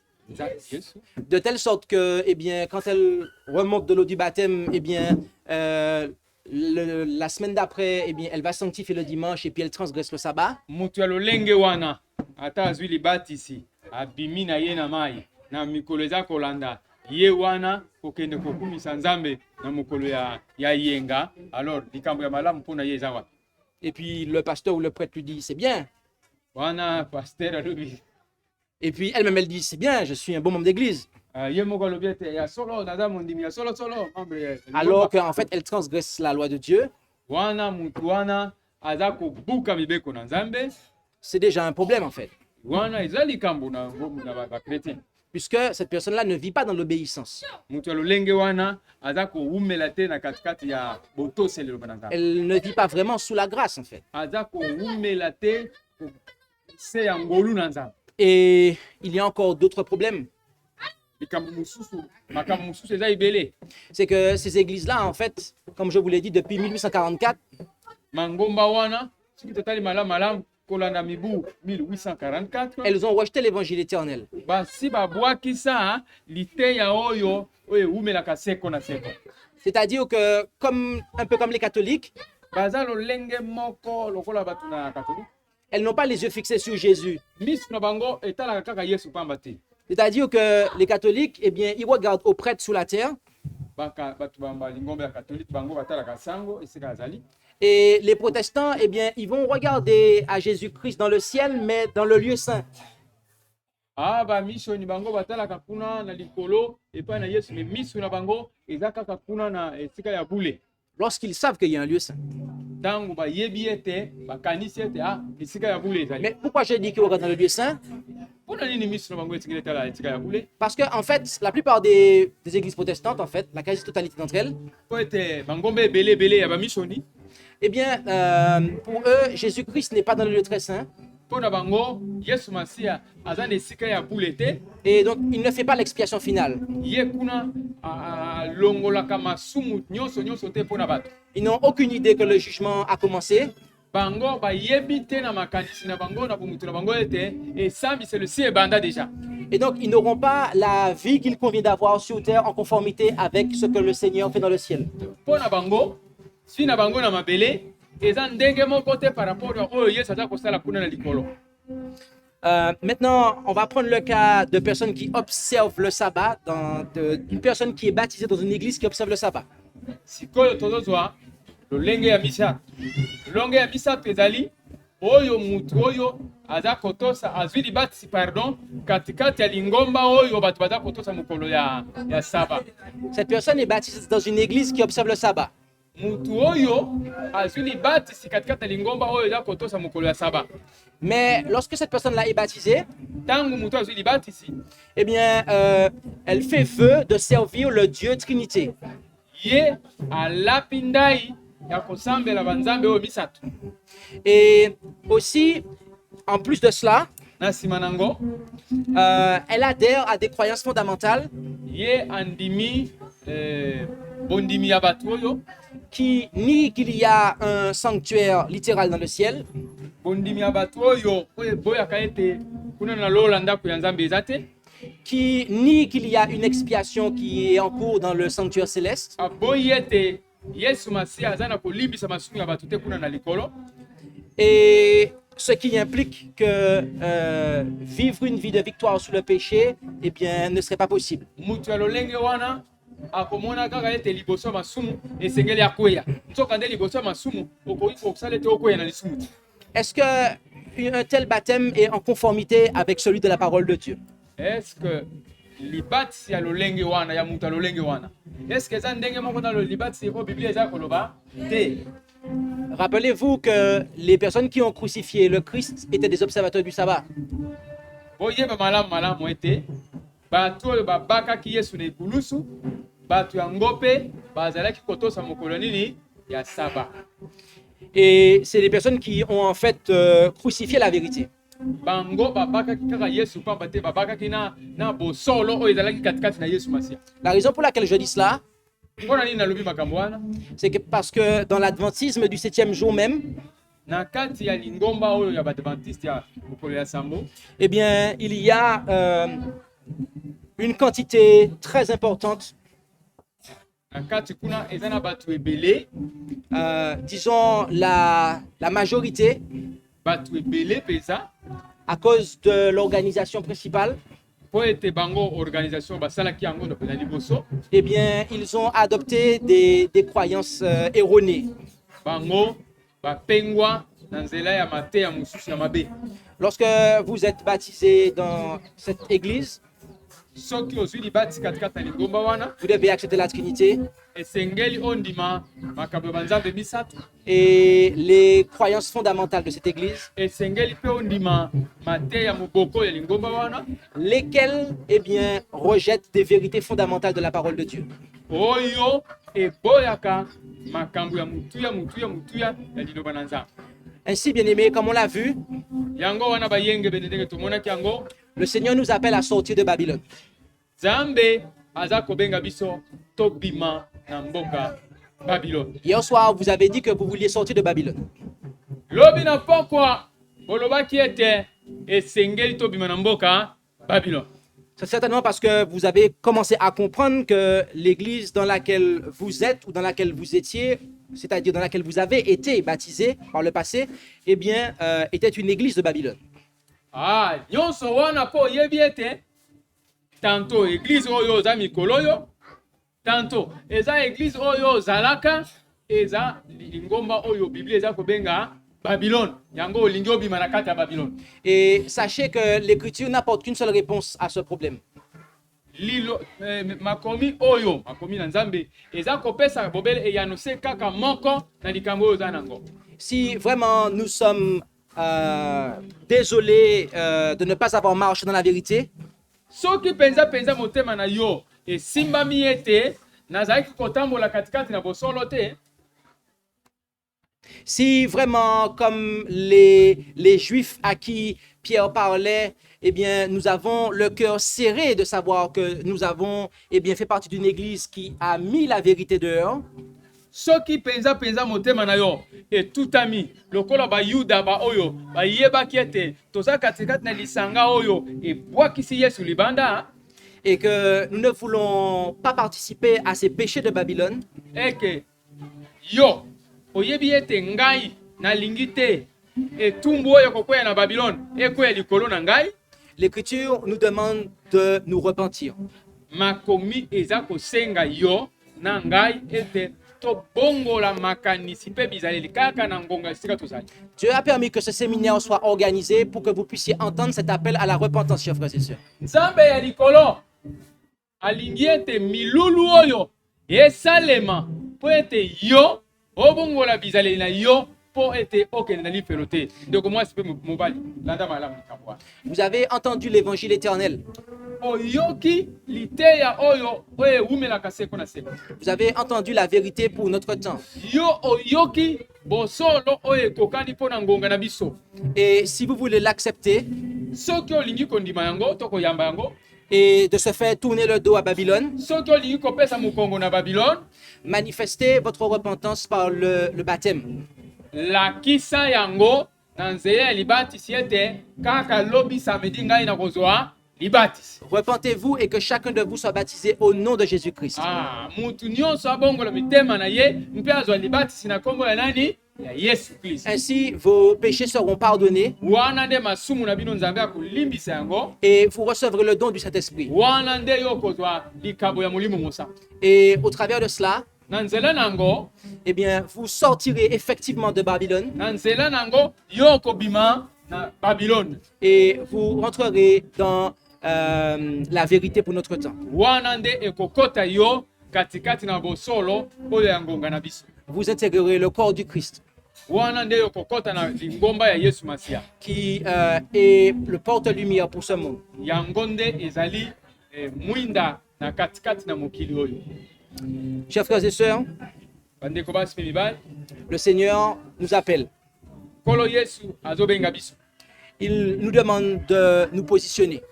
Yesu. De telle sorte que, eh bien, quand elle remonte de l'eau du baptême, eh bien, la semaine d'après, eh bien, elle va sanctifier le dimanche et puis elle transgresse le sabbat. Mutu ya lolenge wana ata azwi libatisi abimi na ye na mai na mikolo eza kolanda ye wana kokende kokumisa nzambe na mokolo ya yenga. Alors likambo ya malamu mpona ye eza wapi? Et puis le pasteur ou le prêtre lui dit, c'est bien. Wana pasteur alobi. Et puis elle-même, elle dit, c'est bien, je suis un bon membre d'église. Ye moko alobi ete ya solo naza mondimi ya solo solo membre. Alors qu'en fait, elle transgresse la loi de Dieu. Wana mutu wana aza kobuka mibeko na nzambe. C'est déjà un problème en fait. Wana eza likambo na ba chrétien. Puisque cette personne-là ne vit pas dans l'obéissance. Mutu ya lolenge wana aza koumela te na katikati ya botoselelo na nzambe. Elle ne vit pas vraiment sous la grâce en fait. Aza koumela te se ya ngolu na nzambe. Et il y a encore d'autres problèmes. C'est que ces églises-là, en fait, comme je vous l'ai dit, depuis 1844, mangomba wana soki totali malamu kolanda mibu 1844 elles ont rejeté l'évangile éternel. basi babwakisa liteya oyo ewumelaka seko na seko. C'est-à-dire que, un peu comme les catholiques, baza lolenge moko lokola bato na katolike elles n'ont pas les yeux fixés sur Jésus. misu na bango etalaka kaka yesu pamba te. C'est-à-dire que les catholiques, eh bien, ils regardent aux prêtres sous la terre. Bato bamba lingombe ya katolike bango batalaka sango esika azali. Et les protestants, eh bien, ils vont regarder à Jésus-Christ dans le ciel, mais dans le lieu saint. Ba misoni bango batalaka kuna na likolo epai na yesu me misu na bango eza kaka kuna na esika ya bule. Lorsqu'ils savent qu'il y a un lieu saint. Tango bayebi ete bakanisi ete esika ya bule ezali. Mais pourquoi je dis qu'ils regardent dans le lieu saint? Pona nini misu na bango esika etala esika ya bule? Parce que en fait, la plupart des églises protestantes, en fait, la quasi-totalité d'entre elles, Po ete bangombe ebele ya ba misoni. Eh bien, pour eux, Jésus-Christ n'est pas dans le lieu très saint. Pona bango yesu masiya aza na esika ya bule te. Et donc, il ne fait pas l'expiation finale. Ye kuna longolaka masumu nyonso te pona bato. Ils n'ont aucune idée que le jugement a commencé. Bango bayebi te na makanisi na bango na bomutu na bango ete esambiselo si ebanda déjà. Et donc, ils n'auront pas la vie qu'il convient d'avoir sur terre en conformité avec ce que le Seigneur fait dans le ciel. Pona bango si na bango na mabele eza ndenge moko te par rapport à oyo yesu aza kosala kuna na likolo. Maintenant, on va prendre le cas de personnes qui observent le sabbat, d'une personne qui est baptisée dans une église qui observe le sabbat. Sikoyo tozozwa lolenge ya misato. Lolenge ya misato ezali oyo mutu oyo aza kotosa azwi libatisi pardon katikati ya lingomba oyo bato baza kotosa mokolo ya saba. Cette personne est baptisée dans une église qui observe le sabbat. Mutu oyo azwi libatisi katikati ya lingomba oyo aza kotosa mokolo ya saba. Mais lorsque cette personne-là est baptisée, Tango mutu azwi libatisi, eh bien, elle fait vœu de servir le Dieu Trinité. ye alapi ndai ya kosambela banzambe oyo misato. Et aussi, en plus de cela, Na nsima nango elle adhère à des croyances fondamentales ye andimi bondimi ya bato oyo, qui nient qu'il y a un sanctuaire littéral dans le ciel, bondimi ya bato oyo boyaka ete kuna na lola ndako ya nzambe eza te, qui nient qu'il y a une expiation qui est en cours dans le sanctuaire céleste, aboyi ete yesu masiya aza na kolimbisa masumu ya bato te kuna na likolo. et ce qui implique que vivre une vie de victoire sur le péché, eh bien, ne serait pas possible. Mutu ya lolenge wana akomona kaka ete liboso ya masumu esengeli akweya. Soka nde liboso ya masumu okoki kosala ete okweya na lisumu te. Est-ce qu'un tel baptême est en conformité avec celui de la parole de Dieu? Est-ce que libatisi ya lolenge wana ya mutu ya lolenge wana est-ce que eza ndenge moko na libatisi oyo biblia eza koloba te? Rappelez-vous que les personnes qui ont crucifié le Christ étaient des observateurs du sabbat. Boyeba malamu ete bato oyo babakaki yesu na ekulusu bato yango mpe bazalaki kotosa mokolo nini ya saba. Et c'est des personnes qui ont en fait crucifié la vérité. Bango babakaki kaka yesu pamba te babakaki na bosolo oyo ezalaki katikati na yesu masiya. La raison pour laquelle je dis cela, Mpona nini nalobi makambo wana? c'est que parce que dans l'adventisme du 7e jour même, Na kati ya lingomba oyo ya badventiste ya mokolo ya sambo, eh bien, il y a une quantité très importante, na kati kuna eza na bato ebele, disons la majorité, bato ebele peza, à cause de l'organisation principale, po ete bango organisation basalaki yango na pena liboso, eh bien, ils ont adopté des croyances erronées. bango bapengwa na nzela ya mateya mosusu ya mabe. Lorsque vous êtes baptisé dans cette église, Soki ozwi libatisi katikati na lingomba wana, vous devez accepter la Trinité esengeli ondima makambo ya banzambe misato, et les croyances fondamentales de cette église, esengeli mpe ondima mateya moboko ya lingomba wana, lesquelles, eh bien, rejettent des vérités fondamentales de la parole de Dieu. oyo eboyaka makambo ya mutuya ya liloba na nzambe. Ainsi, bien aimé, comme on l'a vu, Yango wana bayenge bene ndenge tomonaki yango, le Seigneur nous appelle à sortir de Babylone. Nzambe aza kobenga biso tobima na mboka Babylone. Hier soir, vous avez dit que vous vouliez sortir de Babylone. Lobi na pokwa bolobaki ete esengeli tobima na mboka Babylone. C'est certainement parce que vous avez commencé à comprendre que l'église dans laquelle vous êtes ou dans laquelle vous étiez, c'est-à-dire dans laquelle vous avez été baptisé par le passé, eh bien, était une église de Babylone. Ah, nyonso wana po yebi ete tanto église oyo za mikolo oyo, tanto eza église oyo zalaka eza lingomba oyo Biblia eza kobenga Babylone. Yango olingi obima na kati ya Babylone. Et sachez que l'écriture n'apporte qu'une seule réponse à ce problème. Lilo makomi oyo makomi na Nzambe eza kopesa bobele eyano se kaka moko na likambo oyo za nango. Si vraiment nous sommes désolés de ne pas avoir marché dans la vérité, Soki penza motema na yo esimbami ete nazalaki kotambola katikati na bosolo te. si vraiment comme les Juifs à qui Pierre parlait, eh bien, nous avons le cœur serré de savoir que nous avons eh bien, fait partie d'une église qui a mis la vérité dehors, Soki penza motema na yo etutami lokola ba Yuda ba oyo ba yebaki ete toza katikati na lisanga oyo ebwakisi Yesu libanda. et que nous ne voulons pas participer à ces péchés de Babylone, Eke yo oyebi ete ngai na lingi te etumbu oyo kokwea na Babylone ekwea likolo na ngai. l'Écriture nous demande de nous repentir. Makomi eza kosenga yo na ngai ete tobongola makanisi pe bizaleli kaka na ngonga esika tozali. Dieu a permis que ce séminaire soit organisé pour que vous puissiez entendre cet appel à la repentance, chers frères et sœurs. Nzambe ya likolo alingi ete milulu oyo esalema po ete yo obongola bizaleli na yo po ete okende na lifelo te. Ndeko mwasi pe mobali landa malamu likambo wana. Vous avez entendu l'évangile éternel. Oyoki liteya oyo oyo ewumelaka seko na seko. Vous avez entendu la vérité pour notre temps. Yo oyoki bosolo oyo ekokani mpo na ngonga na biso. Et si vous voulez l'accepter Soki olingi kondima yango to koyamba yango, et de se faire tourner le dos à Babylone, soki olingi kopesa mokongo na Babylone, manifestez votre repentance par le baptême. lakisa yango na nzela ya libatisi ete kaka lobi samedi ngai na kozwa libatisi. Repentez-vous et que chacun de vous soit baptisé au nom de Jésus-Christ. Ah, mutu nyonso abongola mitema na ye mpe azwa libatisi na kombo ya nani? Ya Yesu Kristo. Ainsi, vos péchés seront pardonnés Wana nde masumu na bino Nzambe akolimbisa yango. et vous recevrez le don du Saint-Esprit. Wana nde yo kozwa likabo ya molimo mosantu. Et au travers de cela, Na nzela nango, eh bien, vous sortirez effectivement de Babylone na nzela nango yo kobima na Babylone. et vous rentrerez dans la vérité pour notre temps. Wana nde ekokota yo katikati na bosolo oyo ya ngonga na biso. Vous intégrerez le corps du Christ Wana nde ekokota na lingomba ya Yesu Masia. qui est le porte-lumière pour ce monde. Yango nde ezali mwinda na katikati na mokili oyo. Chers frères et sœurs, Bandeko basi pe mibali, le Seigneur nous appelle. Kolo Yesu azobenga biso. Il nous demande de nous positionner.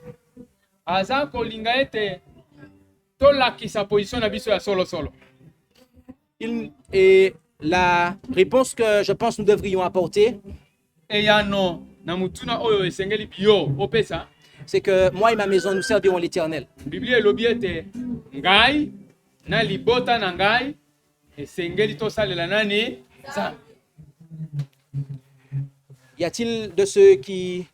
Aza kolinga ete tolakisa position na biso ya solo solo. Et la réponse que je pense nous devrions apporter, Eyano na mutuna oyo esengeli biyo opesa. c'est que moi et ma maison, nous servirons l'Éternel. Biblia elobi ete ngai na libota na ngai esengeli tosalela nani? Nzambe. Y a-t-il de ceux qui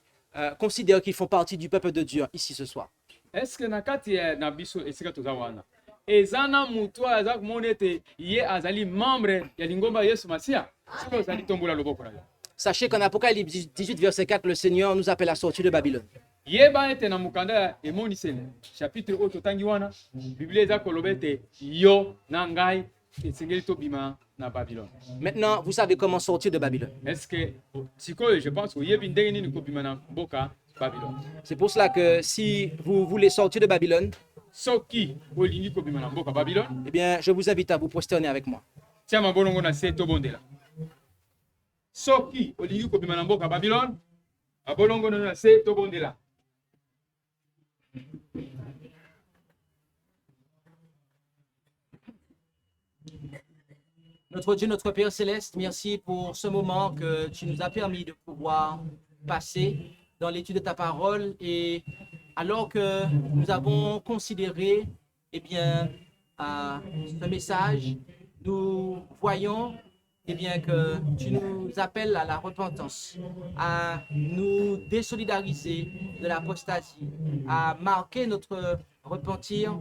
considèrent qu'ils font partie du peuple de Dieu ici ce soir? Est-ce que na kati ya na biso esika toza wana ezana mutu aza komona ete ye azali membre ya lingomba ya Yesu Masia? Soki ozali tombola loboko na yo. Sachez qu'en Apocalypse 18, verset 4, le Seigneur nous appelle à sortir de Babylone. Yeba ete na mukanda ya emonisele chapitre oyo totangi wana Biblia eza koloba ete yo na ngai esengeli tobima na Babylone. Maintenant, vous savez comment sortir de Babylone. Est-ce que sikoyo je pense oyebi ndenge nini kobima na mboka Babylone? C'est pour cela que si vous voulez sortir de Babylone, Soki olingi kobima na mboka Babylone, eh bien, je vous invite à vous prosterner avec moi. tia mabolongo na se tobondela. Soki olingi kobima na mboka Babylone, mabolongo na se tobondela. Notre Dieu, notre Père céleste, merci pour ce moment que tu nous as permis de pouvoir passer dans l'étude de ta parole. Et alors que nous avons considéré, eh bien, ce message, nous voyons eh bien, que tu nous appelles à la repentance, à nous désolidariser de l'apostasie, à marquer notre repentir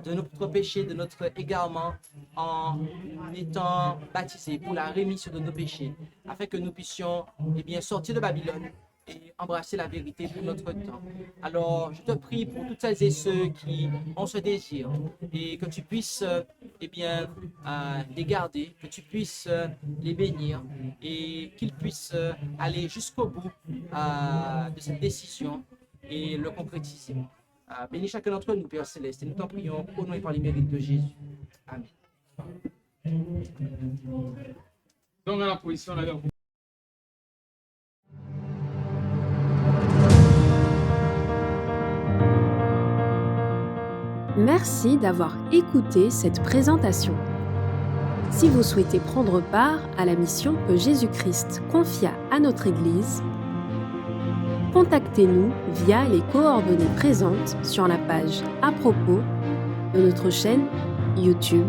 de notre péché, de notre égarement, en étant baptisés pour la rémission de nos péchés, afin que nous puissions eh bien, sortir de Babylone et embrasser la vérité pour notre temps. Alors, je te prie pour toutes celles et ceux qui ont ce désir et que tu puisses eh bien, les garder, que tu puisses les bénir et qu'ils puissent aller jusqu'au bout de cette décision et le concrétiser. Bénis chacun d'entre nous, Père Céleste, et nous t'en prions au nom et par les mérites de Jésus. Amen. Donc, à la position, là, Merci d'avoir écouté cette présentation. Si vous souhaitez prendre part à la mission que Jésus-Christ confia à notre Église, contactez-nous via les coordonnées présentes sur la page à propos de notre chaîne YouTube.